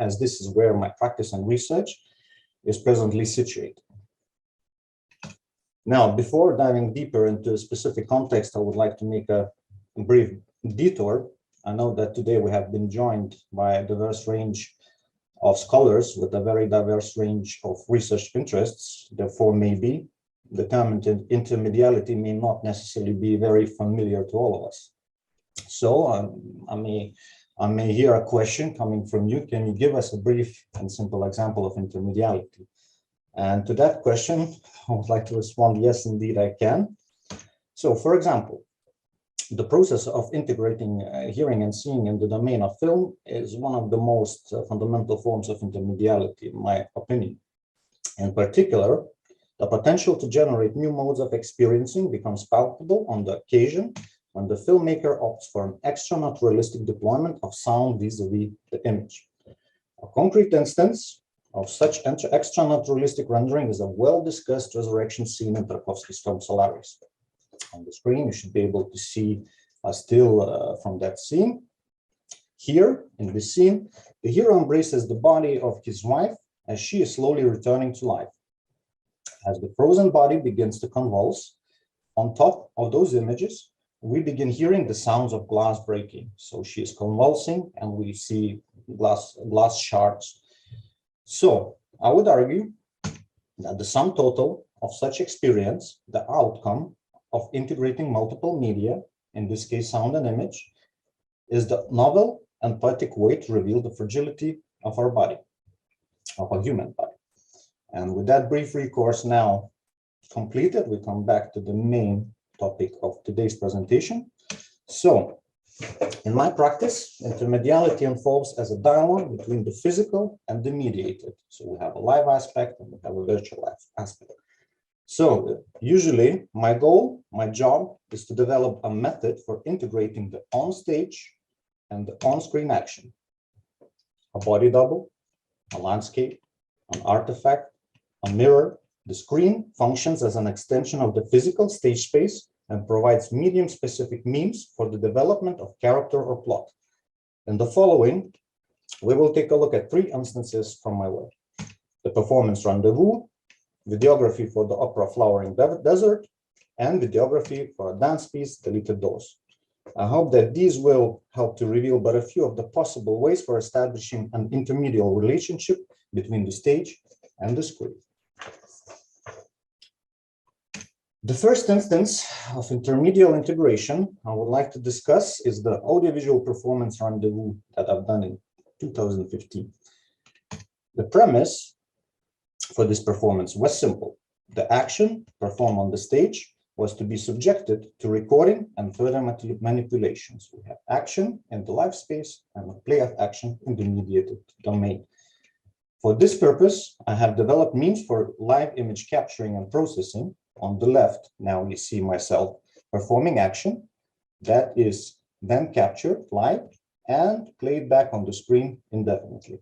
as this is where my practice and research is presently situated. Now, before diving deeper into a specific context, I would like to make a brief detour. I know that today we have been joined by a diverse range of scholars with a very diverse range of research interests, therefore maybe the term intermediality may not necessarily be very familiar to all of us. So I may hear a question coming from you. Can you give us a brief and simple example of intermediality? And to that question, I would like to respond, yes, indeed, I can. So, for example, the process of integrating hearing and seeing in the domain of film is one of the most fundamental forms of intermediality, in my opinion. In particular, the potential to generate new modes of experiencing becomes palpable on the occasion when the filmmaker opts for an extra-naturalistic deployment of sound vis-a-vis the image. A concrete instance of such extra-naturalistic rendering is a well-discussed resurrection scene in Tarkovsky's film Solaris. On the screen, you should be able to see a still from that scene. Here, in this scene, the hero embraces the body of his wife as she is slowly returning to life. As the frozen body begins to convulse, on top of those images, we begin hearing the sounds of glass breaking. So she is convulsing and we see glass shards. So I would argue that the sum total of such experience, the outcome of integrating multiple media, in this case sound and image, is the novel and poetic way to reveal the fragility of our body, of a human body. And with that brief recourse now completed, we come back to the main topic of today's presentation. So, in my practice, intermediality unfolds as a dialogue between the physical and the mediated. So we have a live aspect and we have a virtual aspect. So usually my goal, my job is to develop a method for integrating the on-stage and the on-screen action. A body double, a landscape, an artifact, a mirror. The screen functions as an extension of the physical stage space and provides medium-specific means for the development of character or plot. In the following, we will take a look at 3 instances from my work: the performance Rendezvous, videography for the opera Flowering Desert, and videography for a dance piece, Deleted Doors. I hope that these will help to reveal but a few of the possible ways for establishing an intermediate relationship between the stage and the screen. The first instance of intermediate integration I would like to discuss is the audiovisual performance Rendezvous that I've done in 2015. The premise for this performance was simple. The action performed on the stage was to be subjected to recording and further manipulations. We have action in the live space and a play of action in the mediated domain. For this purpose, I have developed means for live image capturing and processing. On the left, now you see myself performing action that is then captured live and played back on the screen indefinitely.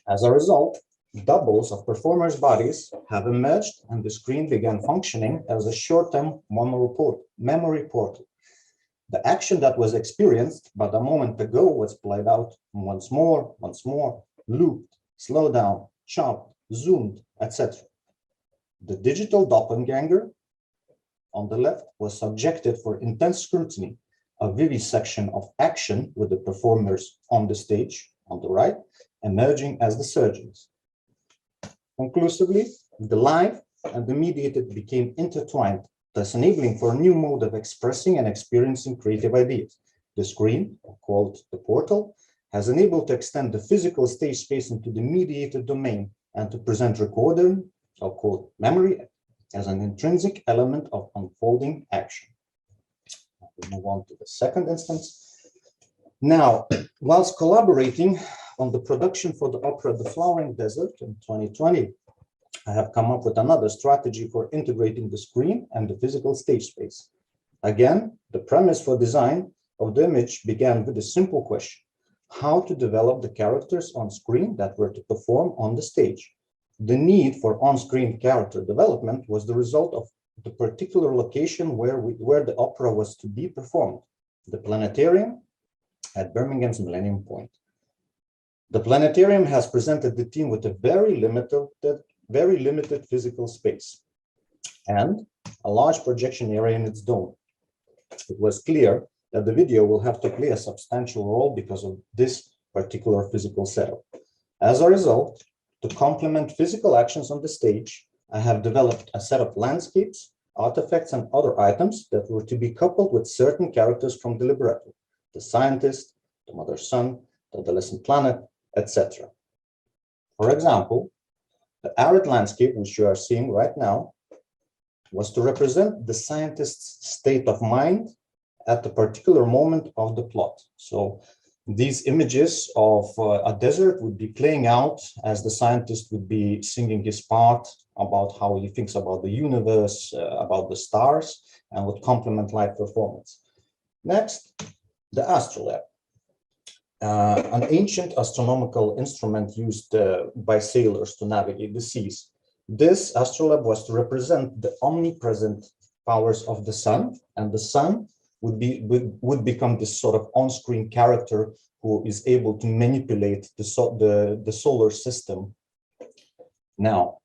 As a result, doubles of performers' bodies have emerged and the screen began functioning as a short-term memory portal. The action that was experienced but a moment ago was played out once more, looped, slowed down, chopped, zoomed, etc. The digital doppelganger on the left was subjected for intense scrutiny, a vivisection of action with the performers on the stage on the right, emerging as the surgeons. Conclusively, the live and the mediated became intertwined, thus enabling for a new mode of expressing and experiencing creative ideas. The screen, called the portal, has enabled to extend the physical stage space into the mediated domain and to present recording, or called memory, as an intrinsic element of unfolding action. We'll move on to the second instance. Now, whilst collaborating on the production for the opera The Flowering Desert in 2020, I have come up with another strategy for integrating the screen and the physical stage space. Again, the premise for design of the image began with a simple question: how to develop the characters on screen that were to perform on the stage. The need for on-screen character development was the result of the particular location where the opera was to be performed, the planetarium at Birmingham's Millennium Point. The planetarium has presented the team with a very limited physical space and a large projection area in its dome. It was clear that the video will have to play a substantial role because of this particular physical setup. As a result, to complement physical actions on the stage, I have developed a set of landscapes, artifacts, and other items that were to be coupled with certain characters from the libretto: the scientist, the mother's son, the adolescent planet, etc. For example, the arid landscape, which you are seeing right now, was to represent the scientist's state of mind at the particular moment of the plot. So these images of a desert would be playing out as the scientist would be singing his part about how he thinks about the universe, about the stars, and would complement live performance. Next, the astrolabe, an ancient astronomical instrument used by sailors to navigate the seas. This astrolabe was to represent the omnipresent powers of the sun, and the sun would become this sort of on-screen character who is able to manipulate the solar system. Now,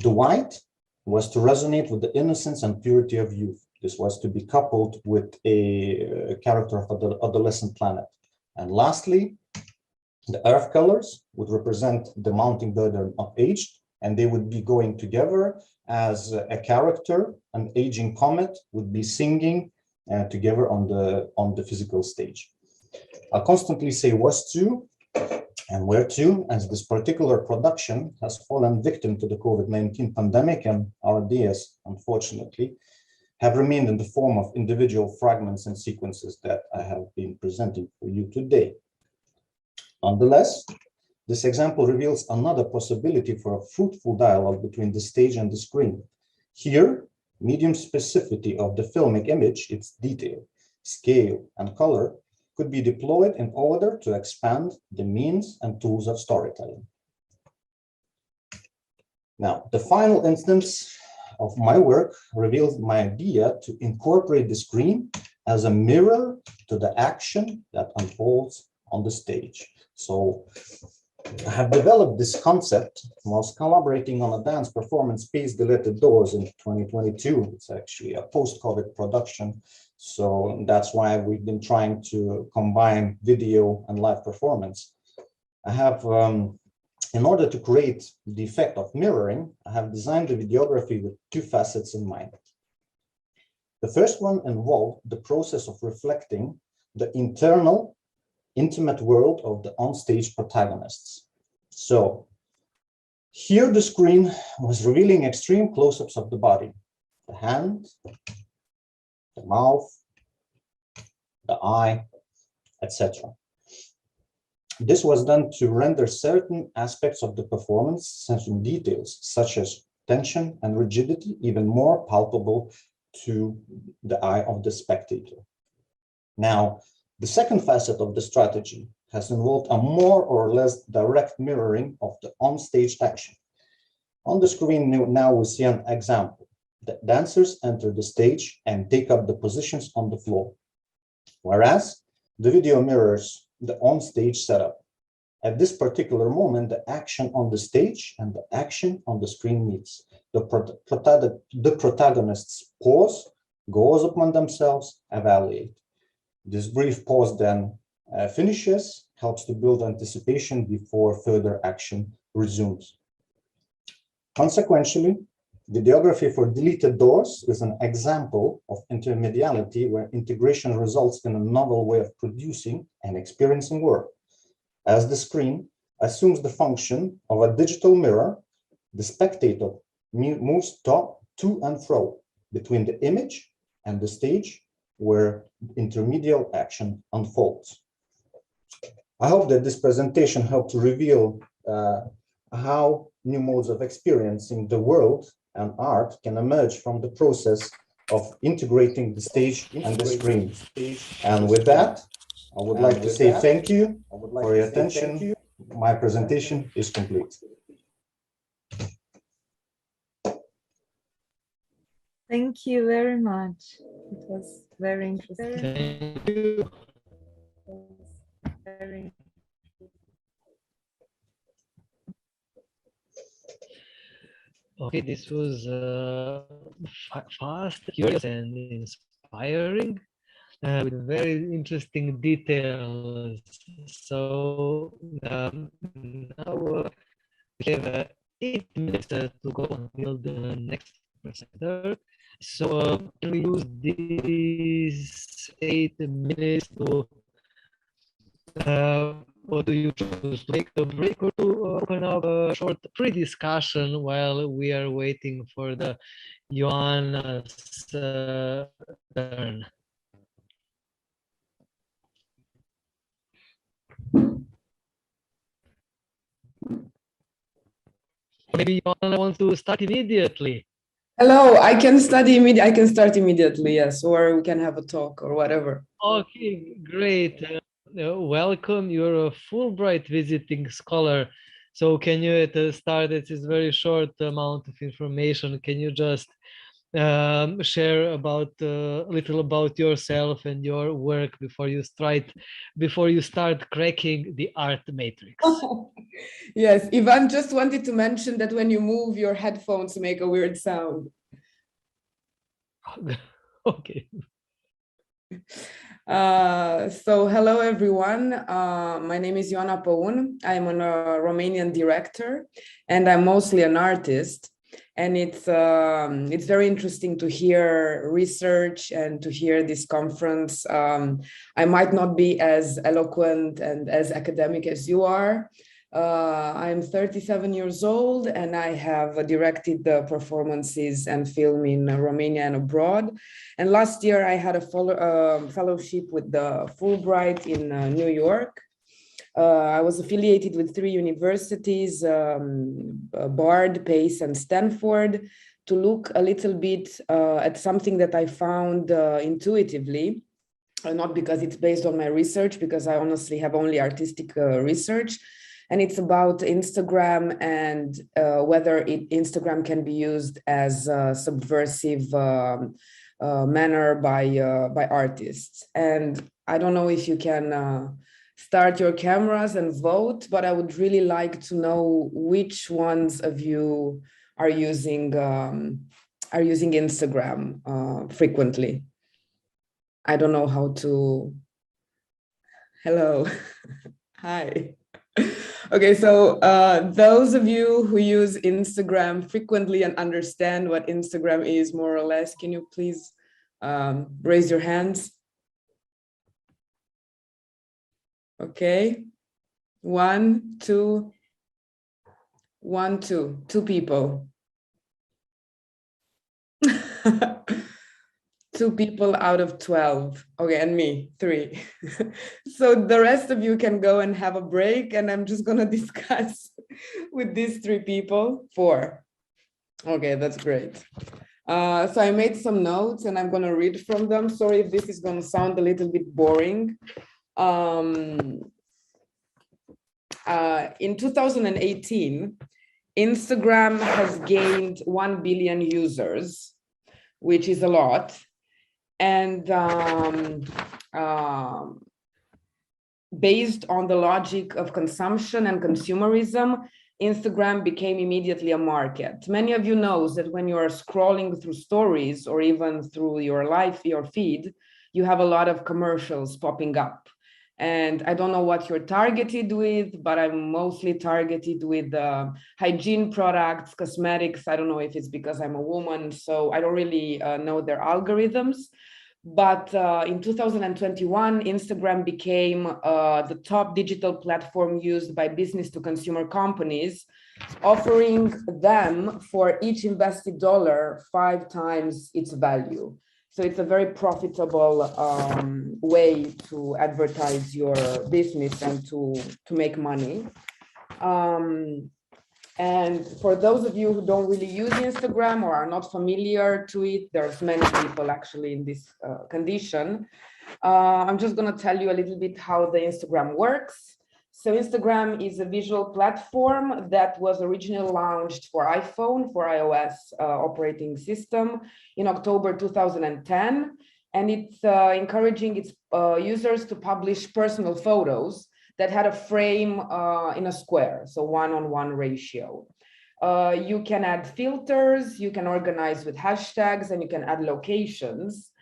the white was to resonate with the innocence and purity of youth. This was to be coupled with a character of the adolescent planet. And lastly, the earth colors would represent the mounting burden of age, and they would be going together as a character. An aging comet would be singing together on the physical stage. I constantly say was to and where to, as this particular production has fallen victim to the COVID-19 pandemic, and our ideas, unfortunately, have remained in the form of individual fragments and sequences that I have been presenting for you today. Nonetheless, this example reveals another possibility for a fruitful dialogue between the stage and the screen. Here, medium specificity of the filmic image, its detail, scale, and color, could be deployed in order to expand the means and tools of storytelling. Now, the final instance of my work reveals my idea to incorporate the screen as a mirror to the action that unfolds on the stage. So I have developed this concept whilst collaborating on a dance performance piece, Deleted Doors, in 2022. It's actually a post-COVID production. So that's why we've been trying to combine video and live performance. I have, in order to create the effect of mirroring, I have designed the videography with two facets in mind. The first one involved the process of reflecting the internal, intimate world of the onstage protagonists. So here the screen was revealing extreme close-ups of the body, the hand, the mouth, the eye, etc. This was done to render certain aspects of the performance, certain details, such as tension and rigidity, even more palpable to the eye of the spectator. Now, the second facet of the strategy has involved a more or less direct mirroring of the on-stage action. On the screen now we see an example. The dancers enter the stage and take up the positions on the floor, whereas the video mirrors the on-stage setup. At this particular moment, the action on the stage and the action on the screen meets. The protagonists pause, goes upon themselves, evaluate. This brief pause then finishes, helps to build anticipation before further action resumes. Consequentially, videography for Deleted Doors is an example of intermediality where integration results in a novel way of producing and experiencing work. As the screen assumes the function of a digital mirror, the spectator moves to and fro between the image and the stage where intermedial action unfolds. I hope that this presentation helped to reveal how new modes of experiencing the world and art can emerge from the process of integrating the stage and the screen. And with that, I would like to say thank you for your attention. My presentation is complete. Thank you very much. It was very interesting. Thank you. Very Okay, this was fast, curious, and inspiring, with very interesting details. So now we have 8 minutes to go until the next presenter. So can we use these 8 minutes to what do you choose, to take a break or to open up a short pre-discussion while we are waiting for the Joanna's turn? Maybe Joanna wants to start immediately. Hello, I can start immediately, yes, or we can have a talk or whatever. Okay, great. Welcome. You're a Fulbright visiting scholar. So can you, at the start, it is very short amount of information. Can you just share about a little about yourself and your work before you start cracking the art matrix? Yes, Ivan just wanted to mention that when you move, your headphones make a weird sound. Okay. So hello everyone. My name is Ioana Păun. I'm a Romanian director, and I'm mostly an artist. And it's very interesting to hear research and to hear this conference. I might not be as eloquent and as academic as you are. I'm 37 years old, and I have directed the performances and film in Romania and abroad. And last year I had a fellowship with the Fulbright in New York. I was affiliated with 3 universities, Bard, Pace, and Stanford, to look a little bit at something that I found intuitively, not because it's based on my research, because I honestly have only artistic research. And it's about Instagram and whether Instagram can be used as a subversive manner by artists. And I don't know if you can start your cameras and vote, but I would really like to know which ones of you are using Instagram frequently. I don't know how to. Hello. Hi. Okay, so those of you who use Instagram frequently and understand what Instagram is more or less, can you please raise your hands? Okay, 1, 2, 1, 2, 2 people. 2 people out of 12. Okay, and me, 3. So the rest of you can go and have a break, and I'm just gonna discuss with these 3 people. 4. Okay, that's great. So I made some notes and I'm gonna read from them. Sorry if this is gonna sound a little bit boring. In 2018, Instagram has gained 1 billion users, which is a lot. And based on the logic of consumption and consumerism, Instagram became immediately a market. Many of you know that when you are scrolling through stories or even through your feed, you have a lot of commercials popping up. And I don't know what you're targeted with, but I'm mostly targeted with hygiene products, cosmetics. I don't know if it's because I'm a woman, so I don't really know their algorithms. But in 2021, Instagram became the top digital platform used by business to consumer companies, offering them for each invested dollar 5 times its value. So it's a very profitable way to advertise your business and to make money. And for those of you who don't really use Instagram or are not familiar to it, there's many people actually in this condition. I'm just going to tell you a little bit how the Instagram works. So Instagram is a visual platform that was originally launched for iPhone, for iOS operating system in October 2010. And it's encouraging its users to publish personal photos that had a frame in a square, so 1:1 ratio. You can add filters, you can organize with hashtags, and you can add locations.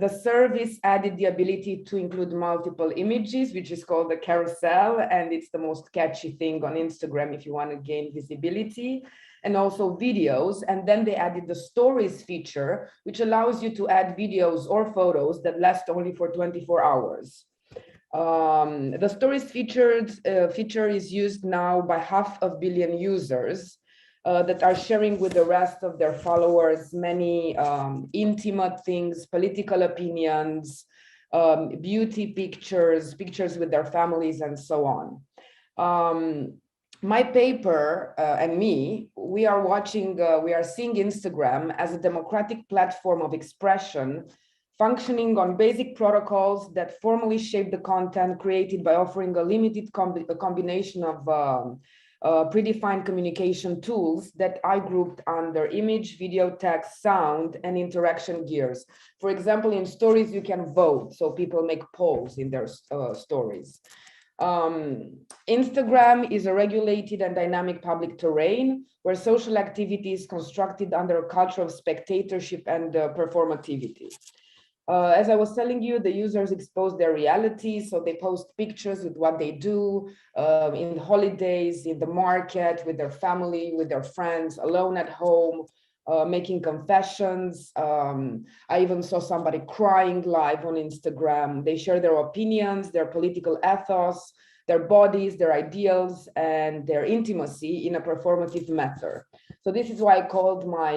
The service added the ability to include multiple images, which is called the carousel, and it's the most catchy thing on Instagram if you want to gain visibility, and also videos. And then they added the stories feature, which allows you to add videos or photos that last only for 24 hours. The stories feature is used now by 500 million users that are sharing with the rest of their followers many intimate things, political opinions, beauty pictures, pictures with their families, and so on. My paper and me, we are seeing Instagram as a democratic platform of expression, functioning on basic protocols that formally shape the content created by offering a limited combination of predefined communication tools that I grouped under image, video, text, sound, and interaction gears. For example, in stories, you can vote, so people make polls in their stories. Instagram is a regulated and dynamic public terrain where social activity is constructed under a culture of spectatorship and performativity. As I was telling you, the users expose their reality, so they post pictures with what they do in holidays, in the market, with their family, with their friends, alone at home, making confessions. I even saw somebody crying live on Instagram. They share their opinions, their political ethos, their bodies, their ideals, and their intimacy in a performative manner. So this is why I called my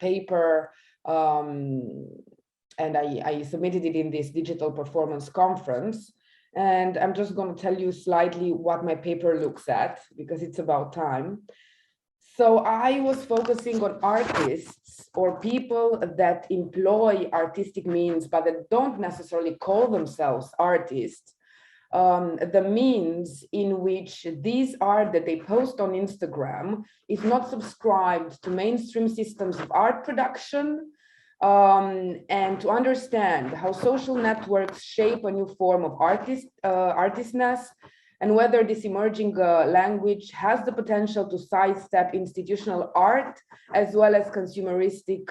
paper, and I submitted it in this digital performance conference. And I'm just going to tell you slightly what my paper looks at, because it's about time. So I was focusing on artists or people that employ artistic means, but that don't necessarily call themselves artists. The means in which these art that they post on Instagram is not subscribed to mainstream systems of art production, and to understand how social networks shape a new form of artistness, and whether this emerging language has the potential to sidestep institutional art as well as consumeristic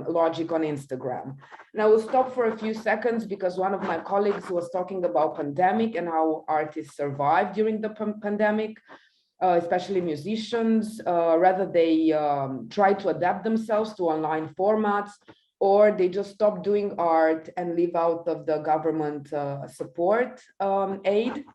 logic on Instagram. And I will stop for a few seconds because one of my colleagues was talking about pandemic and how artists survived during the pandemic, especially musicians, rather they try to adapt themselves to online formats, or they just stop doing art and live out of the government support aid.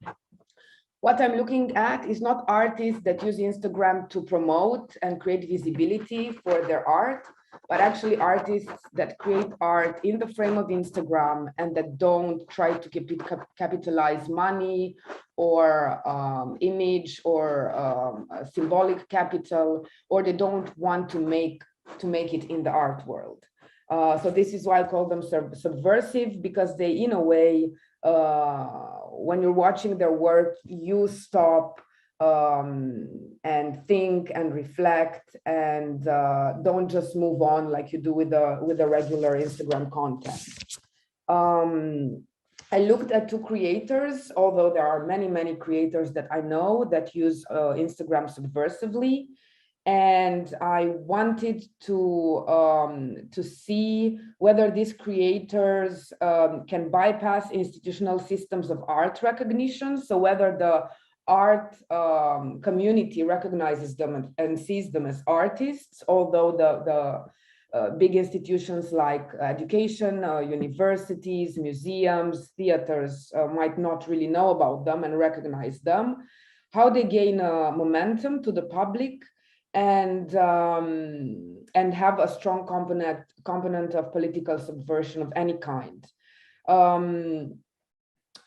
What I'm looking at is not artists that use Instagram to promote and create visibility for their art, but actually artists that create art in the frame of Instagram and that don't try to capitalize money or image or symbolic capital, or they don't want to make it in the art world. So this is why I call them subversive, because they, in a way, when you're watching their work, you stop and think and reflect, and don't just move on like you do with the regular Instagram content. I looked at two creators, although there are many creators that I know that use Instagram subversively. And I wanted to see whether these creators can bypass institutional systems of art recognition. So whether the art community recognizes them and sees them as artists, although the big institutions like education, universities, museums, theaters might not really know about them and recognize them, how they gain momentum to the public, and have a strong component of political subversion of any kind.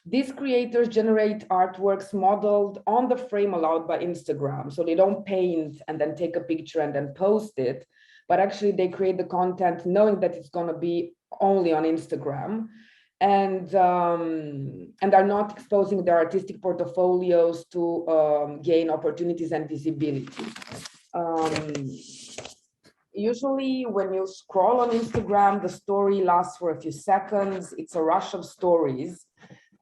These creators generate artworks modeled on the frame allowed by Instagram. So they don't paint and then take a picture and then post it, but actually they create the content knowing that it's going to be only on Instagram, and are not exposing their artistic portfolios to gain opportunities and visibility. Usually when you scroll on Instagram, the story lasts for a few seconds. It's a rush of stories.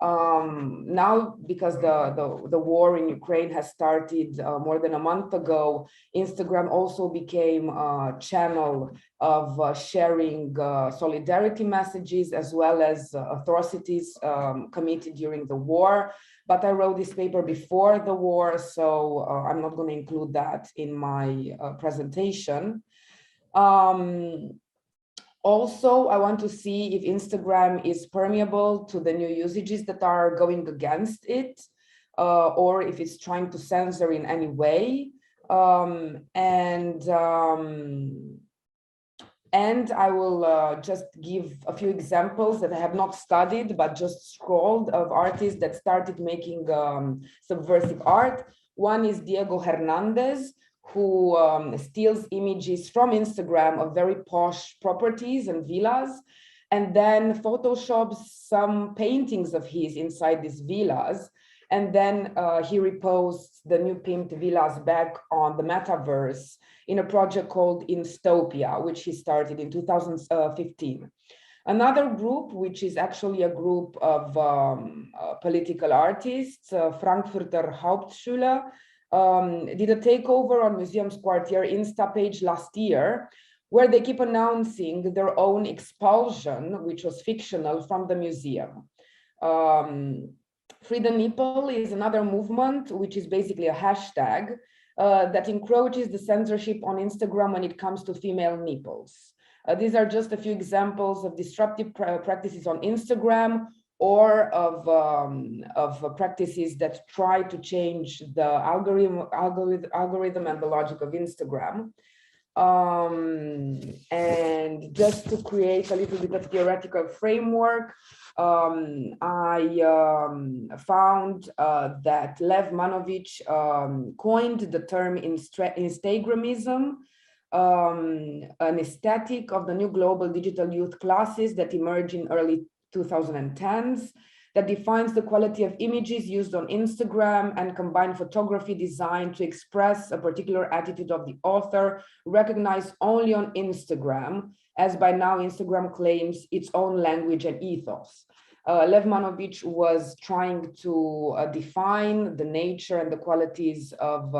Now, because the war in Ukraine has started more than a month ago, Instagram also became a channel of sharing solidarity messages as well as atrocities committed during the war. But I wrote this paper before the war, so I'm not going to include that in my presentation. Also, I want to see if Instagram is permeable to the new usages that are going against it, or if it's trying to censor in any way. And I will just give a few examples that I have not studied, but just scrolled, of artists that started making subversive art. One is Diego Hernandez, who steals images from Instagram of very posh properties and villas, and then photoshops some paintings of his inside these villas. And then he reposts the new pimped villas back on the metaverse in a project called Instopia, which he started in 2015. Another group, which is actually a group of political artists, Frankfurter Hauptschule, did a takeover on Museum's Quartier Insta page last year, where they keep announcing their own expulsion, which was fictional, from the museum. Free the Nipple is another movement, which is basically a hashtag that encroaches the censorship on Instagram when it comes to female nipples. These are just a few examples of disruptive practices on Instagram, or of practices that try to change the algorithm and the logic of Instagram. And just to create a little bit of theoretical framework, I found that Lev Manovich coined the term Instagramism, an aesthetic of the new global digital youth classes that emerged in early 2010s, that defines the quality of images used on Instagram and combine photography design to express a particular attitude of the author, recognized only on Instagram, as by now Instagram claims its own language and ethos. Lev Manovich was trying to define the nature and the qualities of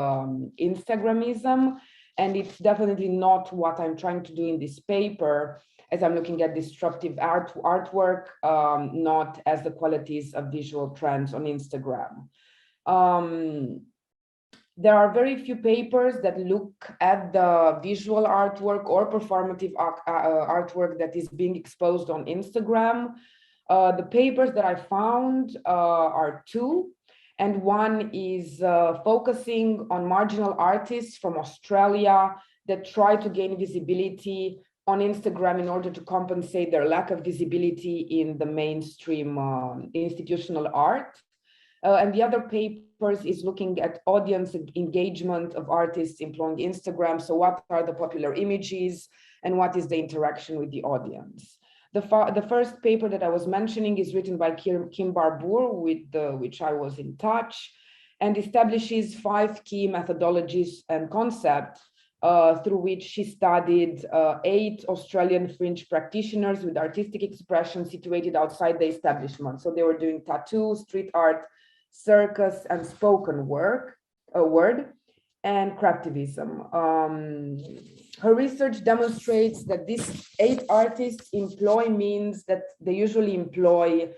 Instagramism, and it's definitely not what I'm trying to do in this paper, as I'm looking at disruptive artwork, not as the qualities of visual trends on Instagram. There are very few papers that look at the visual artwork or performative artwork that is being exposed on Instagram. The papers that I found are two, and one is focusing on marginal artists from Australia that try to gain visibility on Instagram in order to compensate their lack of visibility in the mainstream institutional art. And the other papers is looking at audience engagement of artists employing Instagram. So what are the popular images and what is the interaction with the audience? The first paper that I was mentioning is written by Kim Barbour, with which I was in touch, and establishes 5 key methodologies and concepts through which she studied 8 Australian fringe practitioners with artistic expression situated outside the establishment. So they were doing tattoo, street art, circus, and spoken word, and craftivism. Her research demonstrates that these 8 artists employ means that they usually employ,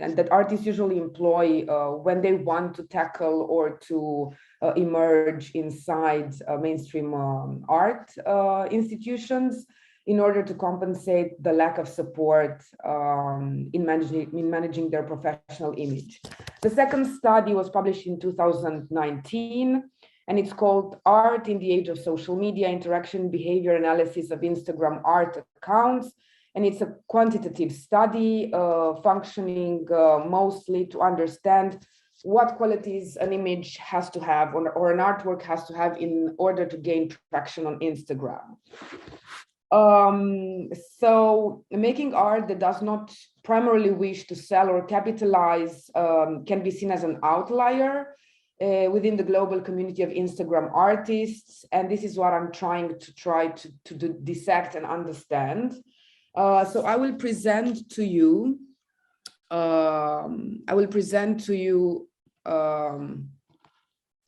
and that artists usually employ when they want to tackle or to emerge inside mainstream art institutions in order to compensate the lack of support in managing their professional image. The second study was published in 2019, and it's called Art in the Age of Social Media, Interaction, Behavior Analysis of Instagram Art Accounts. And it's a quantitative study functioning mostly to understand what qualities an image has to have or an artwork has to have in order to gain traction on Instagram. So making art that does not primarily wish to sell or capitalize can be seen as an outlier within the global community of Instagram artists. And this is what I'm trying to dissect and understand. So I will present to you,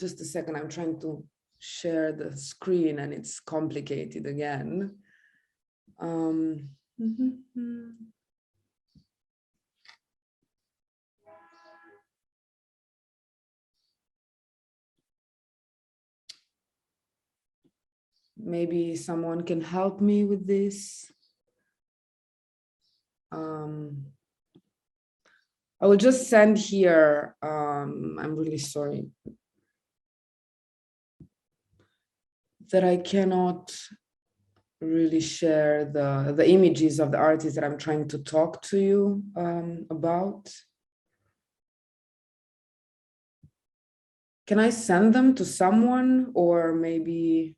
just a second, I'm trying to share the screen and it's complicated again. Maybe someone can help me with this. I will just send here, I'm really sorry that I cannot really share the images of the artists that I'm trying to talk to you about. Can I send them to someone or maybe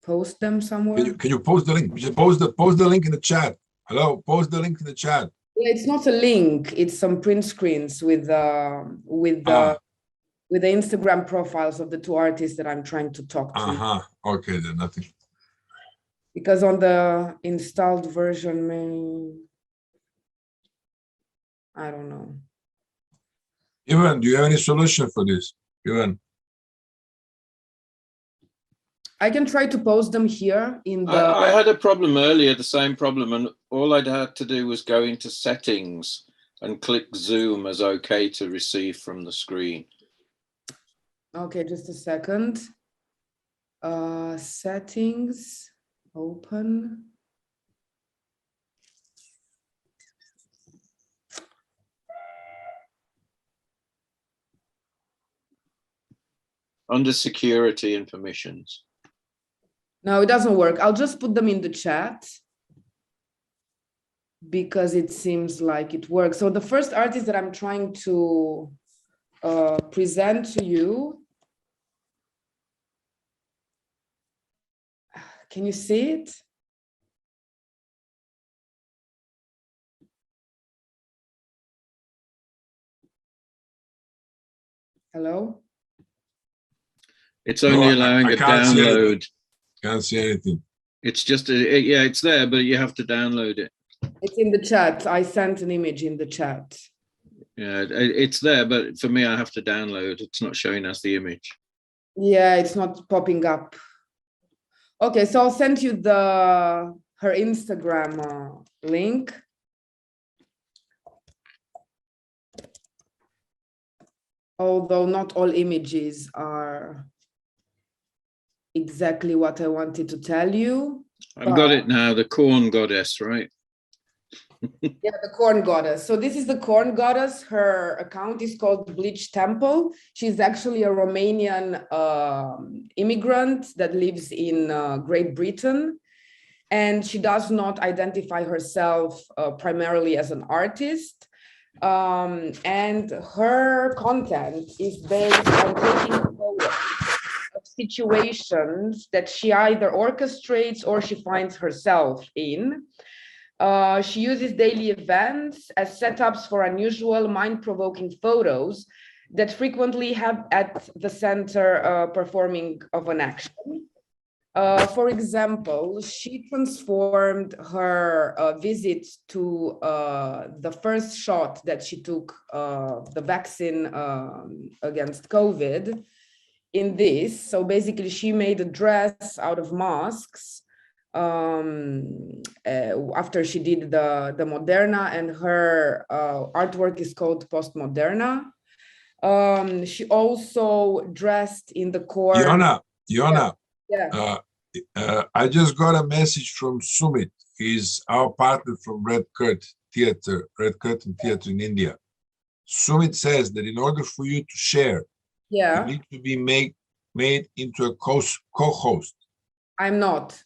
post them somewhere? Can you post the link? Just post the link in the chat. Hello, post the link in the chat. It's not a link. It's some print screens with the Instagram profiles of the 2 artists that I'm trying to talk to. Okay, then nothing. Because on the installed version, I don't know. Ivan, do you have any solution for this? Ivan? I can try to post them here in the... I had a problem earlier, the same problem, and all I'd had to do was go into settings and click Zoom as okay to receive from the screen. Okay, just a second. Settings, open. Under security and permissions. No, it doesn't work. I'll just put them in the chat because it seems like it works. So the first artist that I'm trying to present to you, can you see it? Hello? It's only allowing a download. Can't see anything. It's just, yeah, it's there, but you have to download it. It's in the chat. I sent an image in the chat. Yeah, it's there, but for me, I have to download. It's not showing us the image. Yeah, it's not popping up. Okay, so I'll send you her Instagram link. Although not all images are exactly what I wanted to tell you. I've got it now, the corn goddess, right? Yeah, the corn goddess. So this is the corn goddess. Her account is called Bleach Temple. She's actually a Romanian immigrant that lives in Great Britain. And she does not identify herself primarily as an artist. And her content is based on taking photos of situations that she either orchestrates or she finds herself in. She uses daily events as setups for unusual, mind-provoking photos that frequently have at the center performing of an action. For example, she transformed her visit to the first shot that she took, the vaccine against COVID, in this. So basically, she made a dress out of masks after she did the Moderna, and her artwork is called Postmoderna. She also dressed in the core. Yona, yeah. I just got a message from Sumit. He's our partner from Red Curtain Theatre in India. Sumit says that in order for you to share, you need to be made into a co-host. I'm not.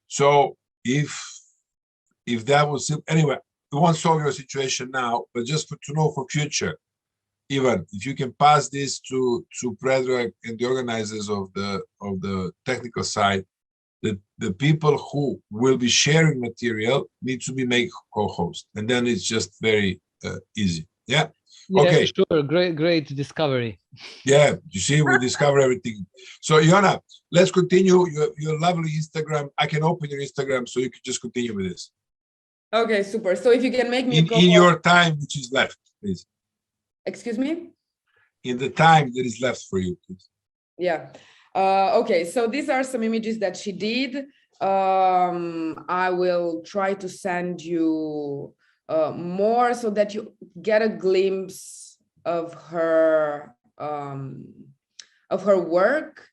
So if that was anyway, we won't solve your situation now, but just to know for future, Ivan, if you can pass this to Predrag and the organizers of the technical side, the people who will be sharing material need to be made co-host, and then it's just very easy. Yeah. Okay. Sure. Great discovery. Yeah, you see, we discover everything. So, Iona, let's continue. Your lovely Instagram. I can open your Instagram, so you can just continue with this. Okay, super. So if you can make me in your time, which is left, please. Excuse me? In the time that is left for you, please. Yeah. Okay, so these are some images that she did. I will try to send you more so that you get a glimpse of her work.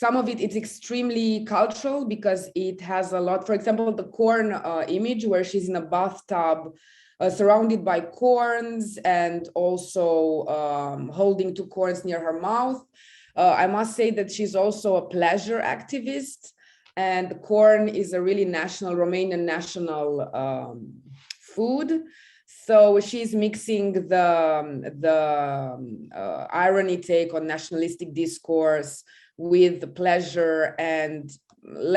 Some of it's extremely cultural because it has a lot. For example, the corn image where she's in a bathtub surrounded by corns and also holding two corns near her mouth. I must say that she's also a pleasure activist, and corn is a really Romanian national food. So she's mixing the irony take on nationalistic discourse with the pleasure, and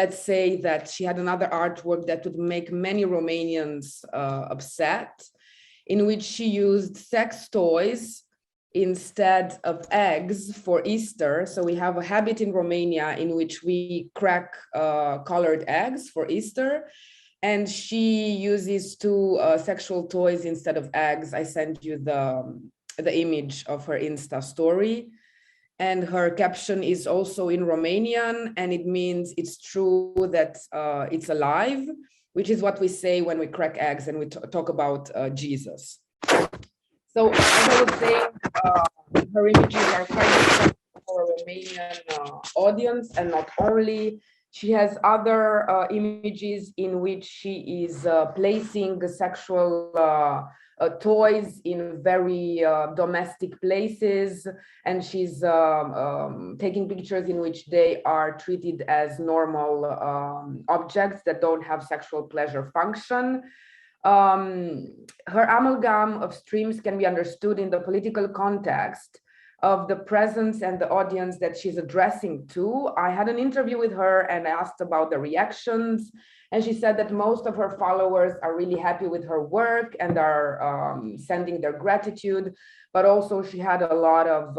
let's say that she had another artwork that would make many Romanians upset, in which she used sex toys instead of eggs for Easter. So we have a habit in Romania in which we crack colored eggs for Easter, and she uses two sexual toys instead of eggs. I sent you the image of her Insta story. And her caption is also in Romanian, and it means it's true that it's alive, which is what we say when we crack eggs and we talk about Jesus. So as I was saying, her images are quite different for a Romanian audience, and not only. She has other images in which she is placing sexual toys in very domestic places, and she's taking pictures in which they are treated as normal objects that don't have sexual pleasure function. Her amalgam of streams can be understood in the political context of the presence and the audience that she's addressing to. I had an interview with her and I asked about the reactions, and she said that most of her followers are really happy with her work and are sending their gratitude, but also she had a lot of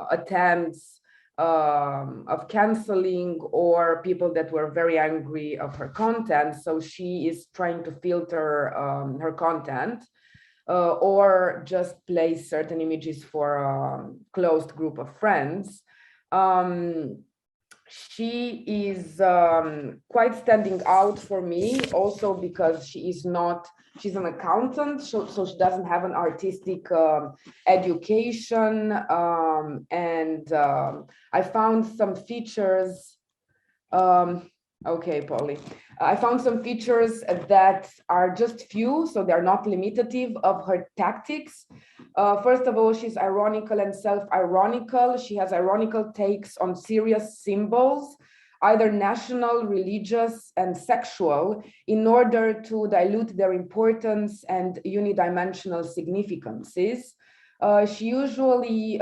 attempts of canceling or people that were very angry of her content. So she is trying to filter her content. Or just place certain images for a closed group of friends. She is quite standing out for me also because she's an accountant, so she doesn't have an artistic education. And I found some features, okay, Polly. I found some features that are just few, so they're not limitative of her tactics. First of all, she's ironical and self-ironical. She has ironical takes on serious symbols, either national, religious, and sexual, in order to dilute their importance and unidimensional significances. She usually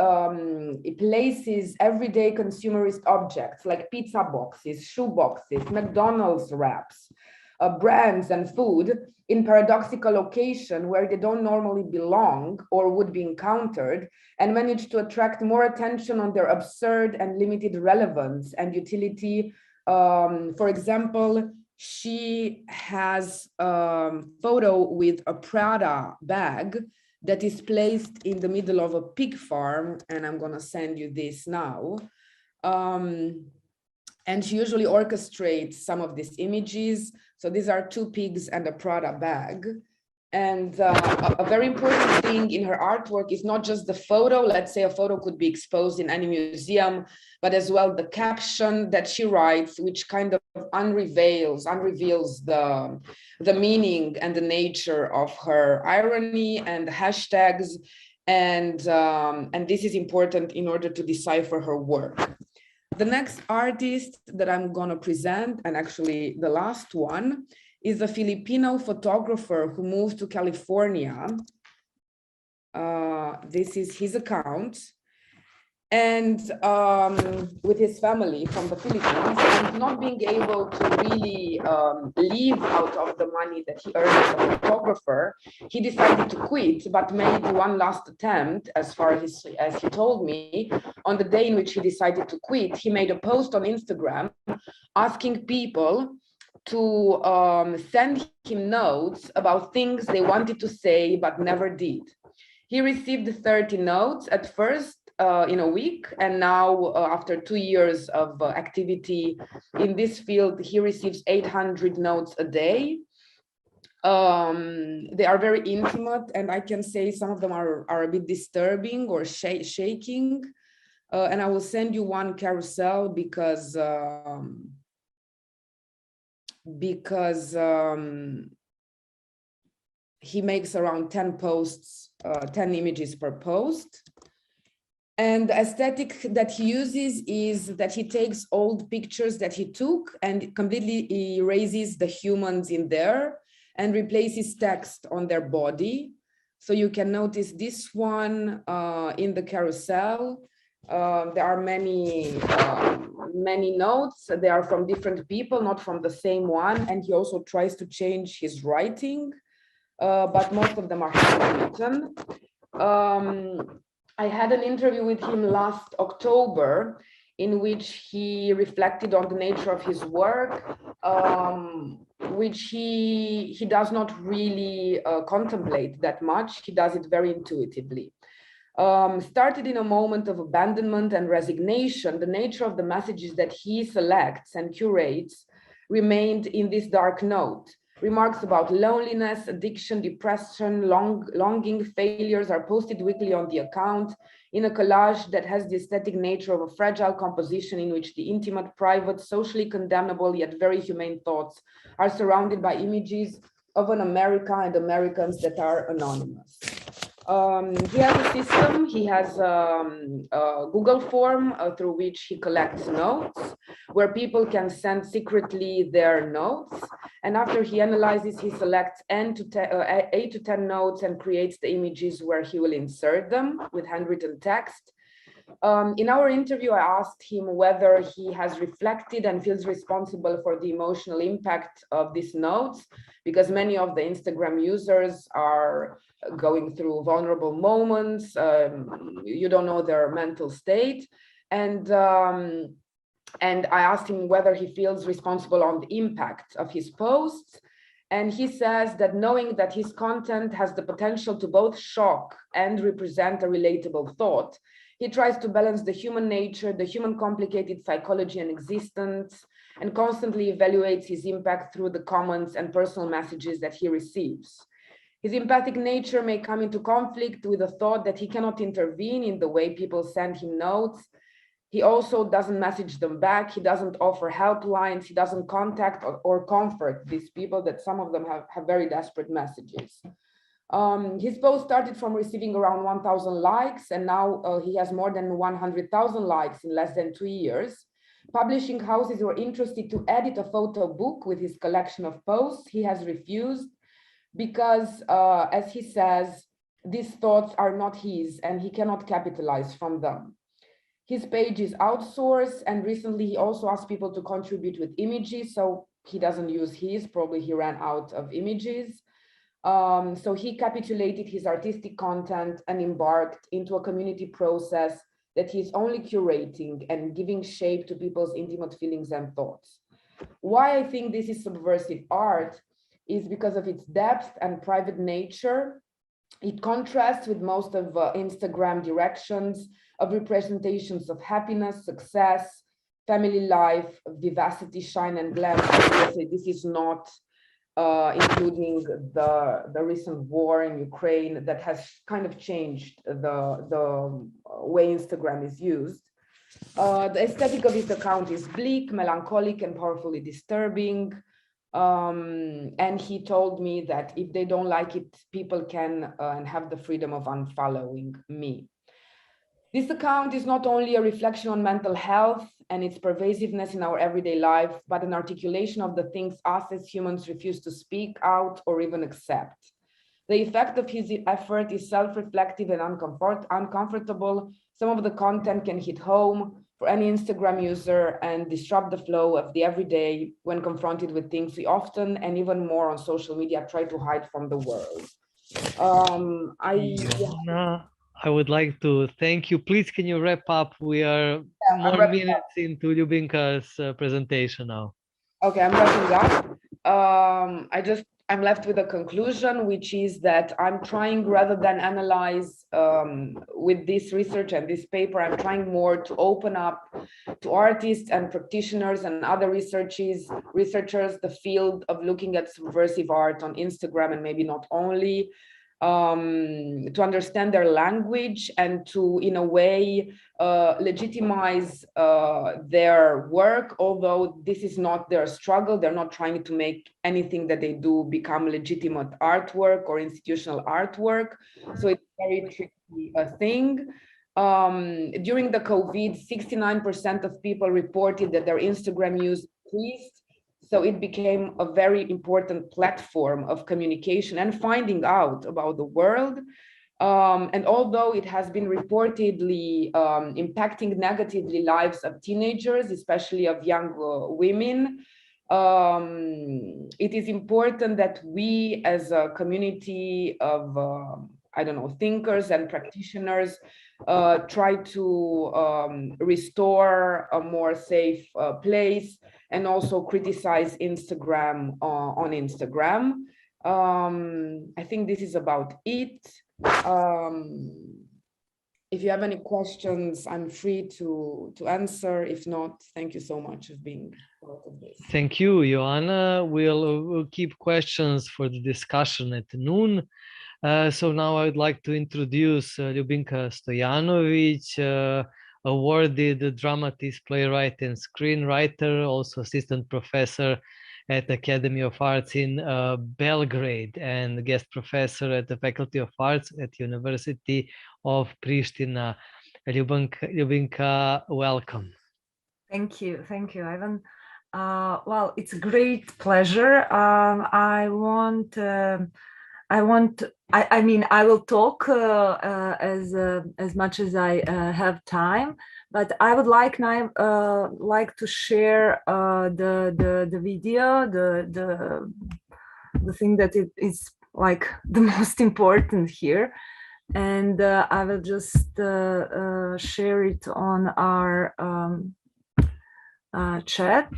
places everyday consumerist objects like pizza boxes, shoe boxes, McDonald's wraps, brands and food in paradoxical location where they don't normally belong or would be encountered, and manage to attract more attention on their absurd and limited relevance and utility. For example, she has a photo with a Prada bag that is placed in the middle of a pig farm, and I'm gonna send you this now. And she usually orchestrates some of these images. So these are two pigs and a Prada bag. And a very important thing in her artwork is not just the photo. Let's say a photo could be exposed in any museum, but as well the caption that she writes, which kind of unreveals the meaning and the nature of her irony and hashtags. And this is important in order to decipher her work. The next artist that I'm gonna present, and actually the last one, is a Filipino photographer who moved to California. This is his account. And with his family from the Philippines, and not being able to really live out of the money that he earned as a photographer, he decided to quit, but made one last attempt, as far as he told me. On the day in which he decided to quit, he made a post on Instagram asking people to send him notes about things they wanted to say but never did. He received 30 notes at first in a week, and now after 2 years of activity in this field, he receives 800 notes a day. They are very intimate, and I can say some of them are a bit disturbing or shaking. And I will send you one carousel because he makes around 10 posts, 10 images per post. And the aesthetic that he uses is that he takes old pictures that he took and completely erases the humans in there and replaces text on their body. So you can notice this one in the carousel. There are many notes. They are from different people, not from the same one. And he also tries to change his writing, but most of them are handwritten. I had an interview with him last October in which he reflected on the nature of his work, which he does not really contemplate that much. He does it very intuitively. Started in a moment of abandonment and resignation, the nature of the messages that he selects and curates remained in this dark note. Remarks about loneliness, addiction, depression, longing, failures are posted weekly on the account in a collage that has the aesthetic nature of a fragile composition in which the intimate, private, socially condemnable, yet very humane thoughts are surrounded by images of an America and Americans that are anonymous. He has a system, he has a Google form through which he collects notes, where people can send secretly their notes. And after he analyzes, he selects 8 to 10 notes and creates the images where he will insert them with handwritten text. In our interview, I asked him whether he has reflected and feels responsible for the emotional impact of these notes, because many of the Instagram users are going through vulnerable moments. You don't know their mental state. And I asked him whether he feels responsible on the impact of his posts. And he says that knowing that his content has the potential to both shock and represent a relatable thought, he tries to balance the human nature, the human complicated psychology and existence, and constantly evaluates his impact through the comments and personal messages that he receives. His empathic nature may come into conflict with the thought that he cannot intervene in the way people send him notes. He also doesn't message them back. He doesn't offer helplines. He doesn't contact or comfort these people that some of them have very desperate messages. His post started from receiving around 1,000 likes, and now he has more than 100,000 likes in less than 2 years. Publishing houses were interested to edit a photo book with his collection of posts. He has refused because, as he says, these thoughts are not his and he cannot capitalize from them. His page is outsourced, and recently he also asked people to contribute with images, so he doesn't use his, probably he ran out of images. So he capitulated his artistic content and embarked into a community process that he's only curating and giving shape to people's intimate feelings and thoughts. Why I think this is subversive art is because of its depth and private nature. It contrasts with most of Instagram directions of representations of happiness, success, family life, vivacity, shine, and glam. Obviously, this is not including the recent war in Ukraine that has kind of changed the way Instagram is used. The aesthetic of his account is bleak, melancholic, and powerfully disturbing. And he told me that if they don't like it, people can and have the freedom of unfollowing me. This account is not only a reflection on mental health and its pervasiveness in our everyday life, but an articulation of the things us as humans refuse to speak out or even accept. The effect of his effort is self-reflective and uncomfortable. Some of the content can hit home for any Instagram user and disrupt the flow of the everyday when confronted with things we often, and even more on social media, try to hide from the world. I would like to thank you. Please, can you wrap up? We are more minutes into Ljubinka's presentation now. Okay, I'm wrapping up. I'm left with a conclusion, which is that I'm trying, rather than analyze with this research and this paper, I'm trying more to open up to artists and practitioners and other researchers the field of looking at subversive art on Instagram, and maybe not only, to understand their language and to, in a way, legitimize their work, although this is not their struggle. They're not trying to make anything that they do become legitimate artwork or institutional artwork. So it's a very tricky thing. During the COVID, 69% of people reported that their Instagram use increased. So it became a very important platform of communication and finding out about the world. And although it has been reportedly impacting negatively lives of teenagers, especially of young women, it is important that we as a community of, thinkers and practitioners try to restore a more safe place, and also criticize Instagram on Instagram. I think this is about it. if you have any questions, I'm free to answer. If not, thank you so much for being part of this. Thank you, Joanna. We'll keep questions for the discussion at noon. So now I would like to introduce Ljubinka Stojanovic, awarded dramatist, playwright, and screenwriter, also assistant professor at the Academy of Arts in Belgrade, and guest professor at the Faculty of Arts at University of Pristina. Ljubinka, welcome. Thank you, Ivan. Well, it's a great pleasure. I will talk as much as I have time, but I would like to share the video, the thing that is like the most important here, and I will just share it on our chat,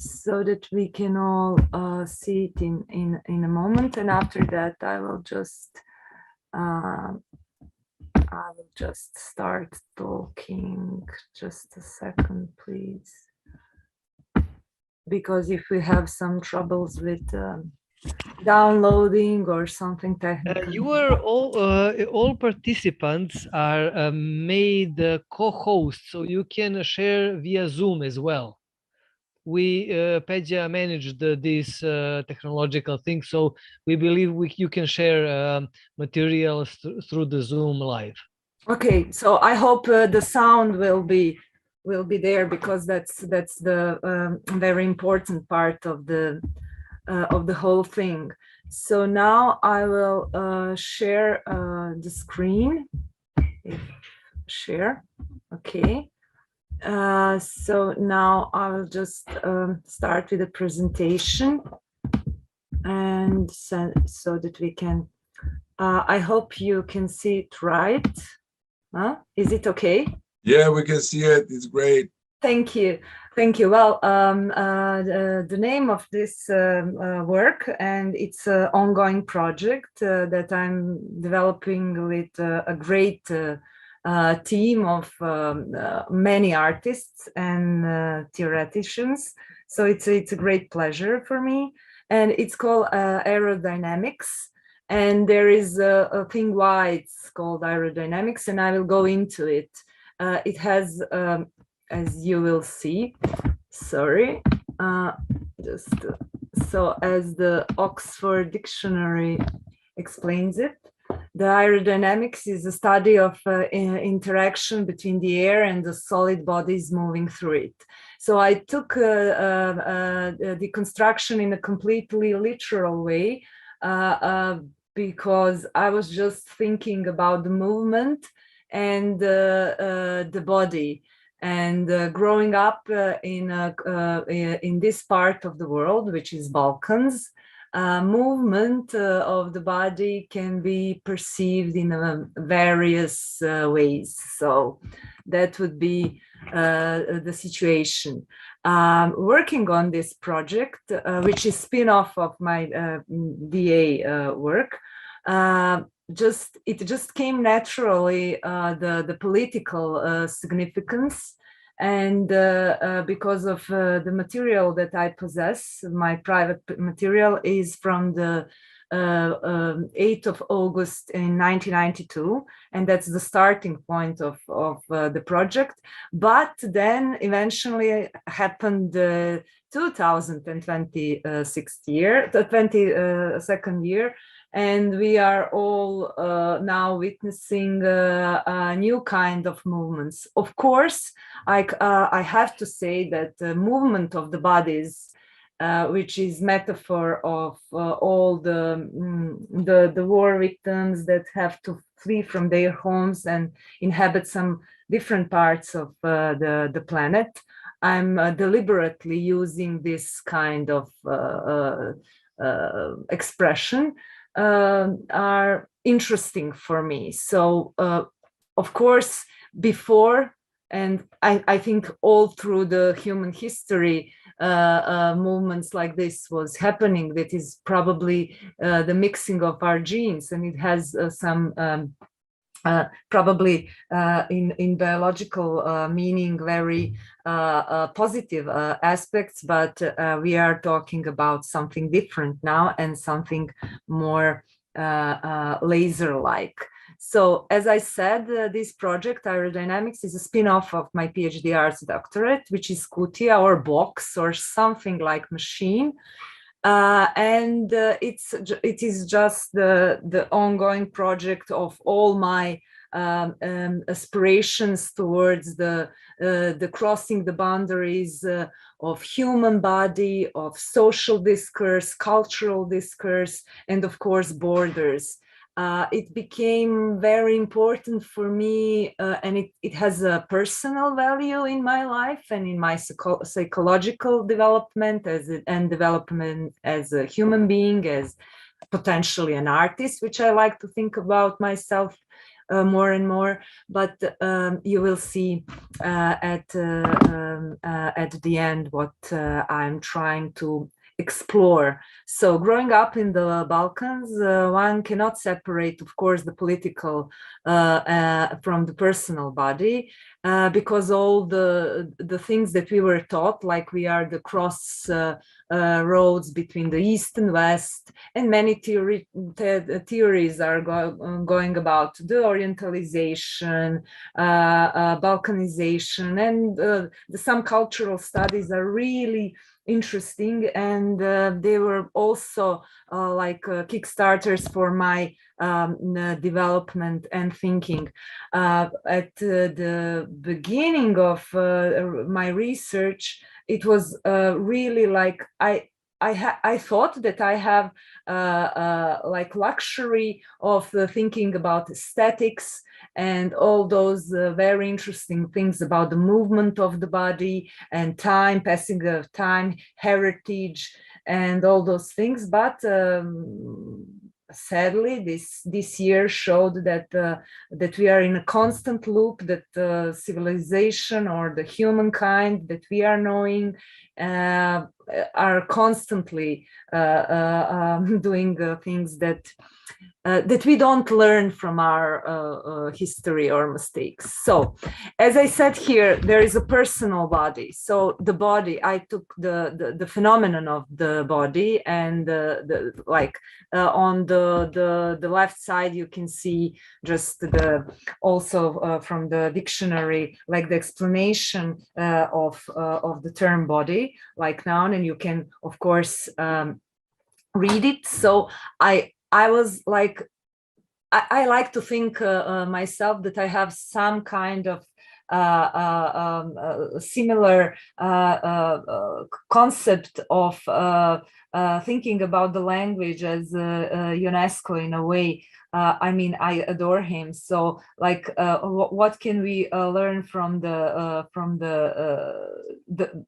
so that we can all see it in a moment. And after that, I will just start talking. Just a second, please, because if we have some troubles with downloading or something technical. You are all participants are made co-hosts, so you can share via Zoom as well. We Pedja managed this technological thing, so we believe you can share materials through the Zoom live. Okay, so I hope the sound will be there, because that's the very important part of the whole thing. So now I will share the screen. Share, okay. So now I will just start with the presentation, and so that we can, I hope you can see it right. Is it okay? Yeah, we can see it. It's great. Thank you. Well, the name of this work, and it's an ongoing project that I'm developing with a great team of many artists and theoreticians. So it's a great pleasure for me, and it's called aerodynamics. And there is a thing why it's called aerodynamics, and I will go into it. It has, as you will see, sorry, so as the Oxford Dictionary explains it, the aerodynamics is the study of interaction between the air and the solid bodies moving through it. So I took the construction in a completely literal way, because I was just thinking about the movement and the body. And growing up in this part of the world, which is Balkans, movement of the body can be perceived in various ways. So that would be the situation. Working on this project, which is spin-off of my DA work, it just came naturally, the political significance, and because of the material that I possess, my private material is from the 8th of August in 1992, and that's the starting point of the project. But then eventually happened 22nd year, and we are all now witnessing a new kind of movements. Of course, I have to say that the movement of the bodies, which is metaphor of all the war victims that have to flee from their homes and inhabit some different parts of the planet. I'm deliberately using this kind of expression, are interesting for me. So, of course, before, and I think all through the human history, movements like this was happening. That is probably the mixing of our genes, and it has some probably in biological meaning very positive aspects, but we are talking about something different now and something more laser-like. So as I said, this project, Aerodynamics, is a spin-off of my PhD arts doctorate, which is Kutia or box or something like machine. And it is just the ongoing project of all my aspirations towards the crossing the boundaries of human body, of social discourse, cultural discourse, and of course borders. It became very important for me, and it has a personal value in my life and in my psychological development and development as a human being, as potentially an artist, which I like to think about myself more and more. But you will see at the end what I'm trying to explore. So growing up in the Balkans, one cannot separate, of course, the political from the personal body, because all the things that we were taught, like we are the cross roads between the East and West, and many theories are going about the Orientalization, Balkanization, and some cultural studies are really interesting, and they were also like kickstarters for my development and thinking. At the beginning of my research, it was really like I thought that I have like luxury of thinking about aesthetics and all those very interesting things about the movement of the body and time, passing of time, heritage, and all those things. But sadly, this year showed that that we are in a constant loop, that civilization or the humankind that we are knowing are constantly doing things that we don't learn from our history or mistakes. So, as I said here, there is a personal body. So the body, I took the phenomenon of the body, and on the left side you can see just also from the dictionary, like the explanation of the term body, like noun, and you can of course read it. So I was like, I like to think myself that I have some kind of similar concept of thinking about the language as UNESCO in a way. I mean, I adore him. So, like, what can we learn from the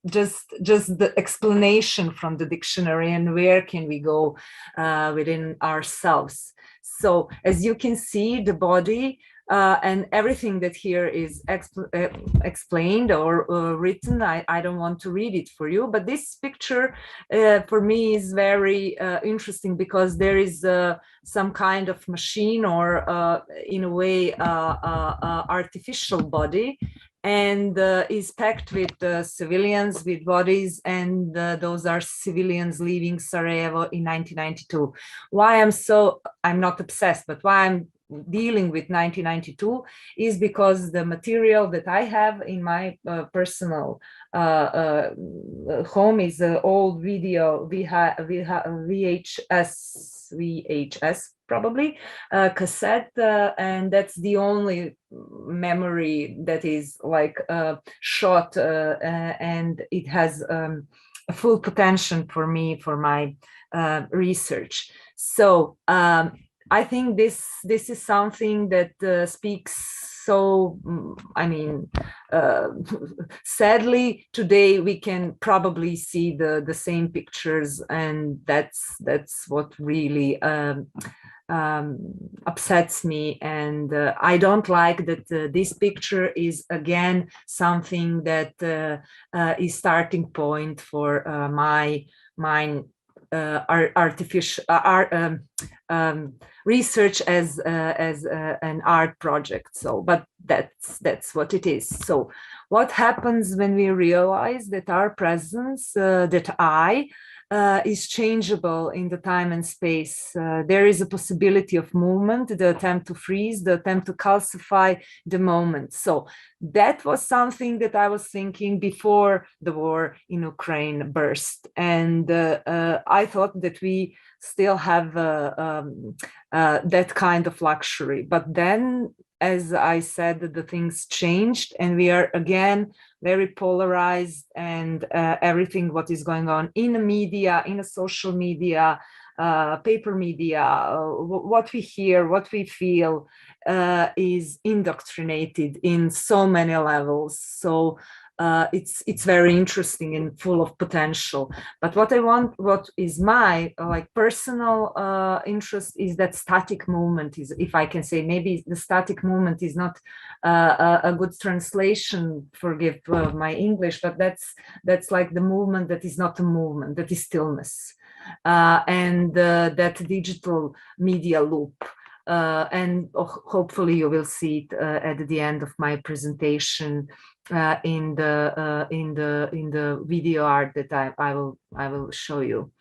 just the explanation from the dictionary, and where can we go within ourselves? So, as you can see, the body and everything that here is explained or written, I don't want to read it for you, but this picture for me is very interesting, because there is some kind of machine or in a way artificial body, and is packed with civilians with bodies, and those are civilians leaving Sarajevo in 1992. Why I'm not obsessed, but why I'm dealing with 1992 is because the material that I have in my personal home is an old video VHS probably cassette, and that's the only memory that is like shot, and it has a full potential for me for my research. So I think this is something that speaks. So, I mean, sadly, today we can probably see the same pictures, and that's what really upsets me. And I don't like that this picture is again something that is starting point for my research as an art project. So, but that's what it is. So, what happens when we realize that our presence, that I, is changeable in the time and space? There is a possibility of movement, the attempt to freeze, the attempt to calcify the moment. So that was something that I was thinking before the war in Ukraine burst. And I thought that we still have that kind of luxury. But then, as I said, the things changed, and we are again very polarized, and everything what is going on in the media, in the social media, paper media, what we hear, what we feel is indoctrinated in so many levels. So it's very interesting and full of potential. But what I want, what is my personal interest, is that static movement. Is, if I can say, maybe the static movement is not a good translation, forgive my English, but that's like the movement that is not a movement, that is stillness, and that digital media loop. And hopefully you will see it at the end of my presentation in the video art that I will show you.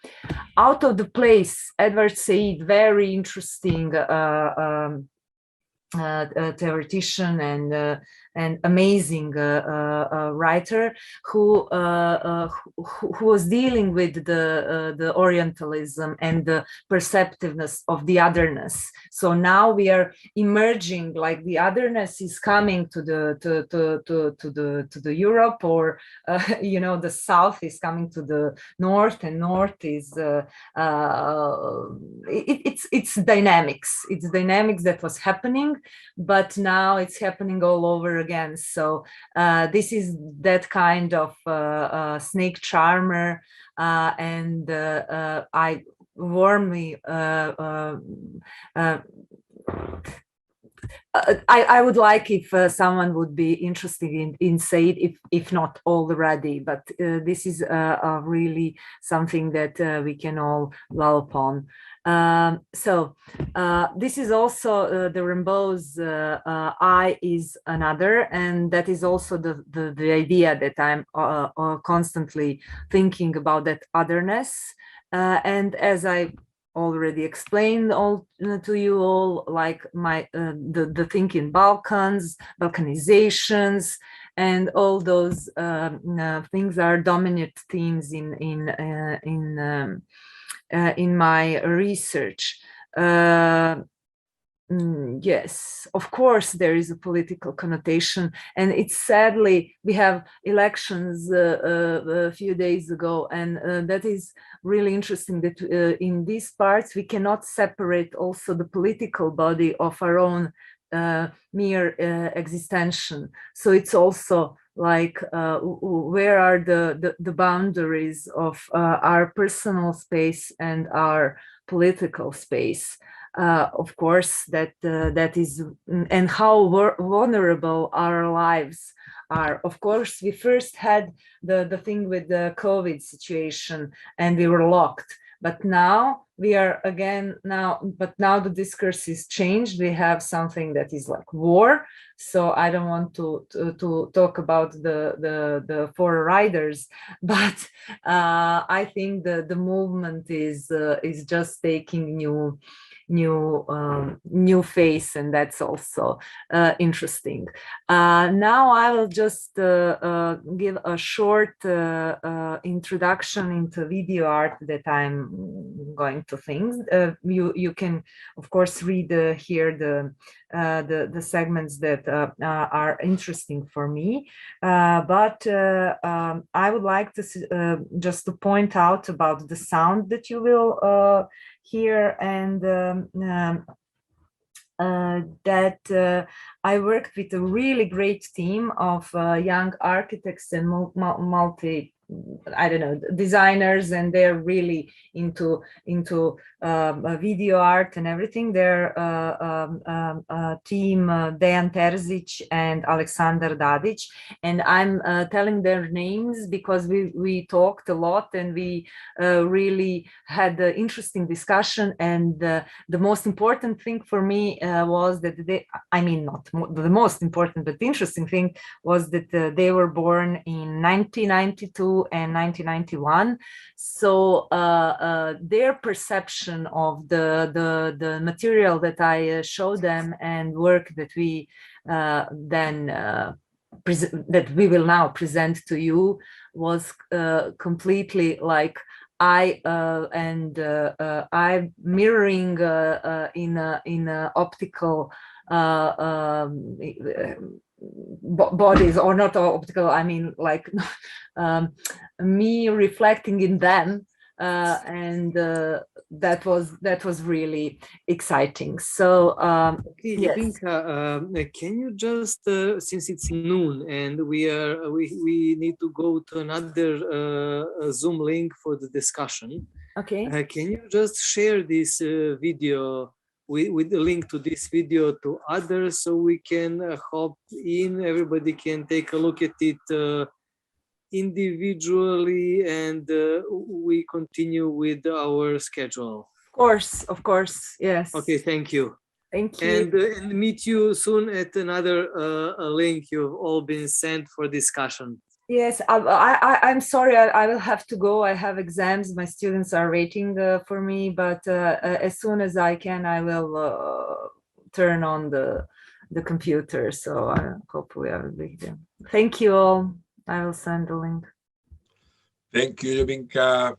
Out of the Place, Edward Said, very interesting theoretician and amazing writer who was dealing with the Orientalism and the perceptiveness of the otherness. So now we are emerging, like the otherness is coming to the Europe, or you know, the South is coming to the North, and North is it's dynamics. It's dynamics that was happening, but now it's happening all over again. So this is that kind of snake charmer, and I warmly I would like if someone would be interested in Said, if not already, but this is really something that we can all dwell upon. So this is also the Rimbaud's I is another, and that is also the idea that I'm constantly thinking about, that otherness. And as I already explained all to you all, like my the thing in Balkans, Balkanizations, and all those things are dominant themes in my research. Yes, of course, there is a political connotation, and it's sadly we have elections a few days ago, and that is really interesting that in these parts we cannot separate also the political body of our own mere existential. So it's also like where are the boundaries of our personal space and our political space. Of course, that is, and how vulnerable our lives are. Of course, we first had the thing with the COVID situation, and we were locked. But now we are again but now the discourse is changed. We have something that is like war. So I don't want to talk about the four riders, but I think the movement is just taking new face, and that's also interesting. Now I will just give a short introduction into video art that I'm going to think. You can of course read here the segments that are interesting for me, but I would like to just to point out about the sound that you will hear, and that I worked with a really great team of young architects and I don't know, designers, and they're really into video art and everything. Their team, Dejan Terzic and Aleksandar Dadic, and I'm telling their names because we talked a lot, and we really had an interesting discussion. And the most important thing for me was that not the most important, but the interesting thing was that they were born in 1992 and 1991. So their perception of the material that I showed them and work that we that we will now present to you was completely like I'm mirroring in optical bodies, or not optical, I mean like me reflecting in them, and that was really exciting. So okay, yes. Ljubinka, can you just since it's noon and we need to go to another Zoom link for the discussion, Okay, can you just share this video with the link to this video to others, so we can hop in, everybody can take a look at it individually, and we continue with our schedule. of course, yes. Okay, thank you. Thank you. And meet you soon at another link you've all been sent for discussion. Yes, I'm sorry, I will have to go. I have exams. My students are waiting for me, but as soon as I can, I will turn on the computer. So hopefully I will be there. Thank you all. I will send the link. Thank you, Ljubinka.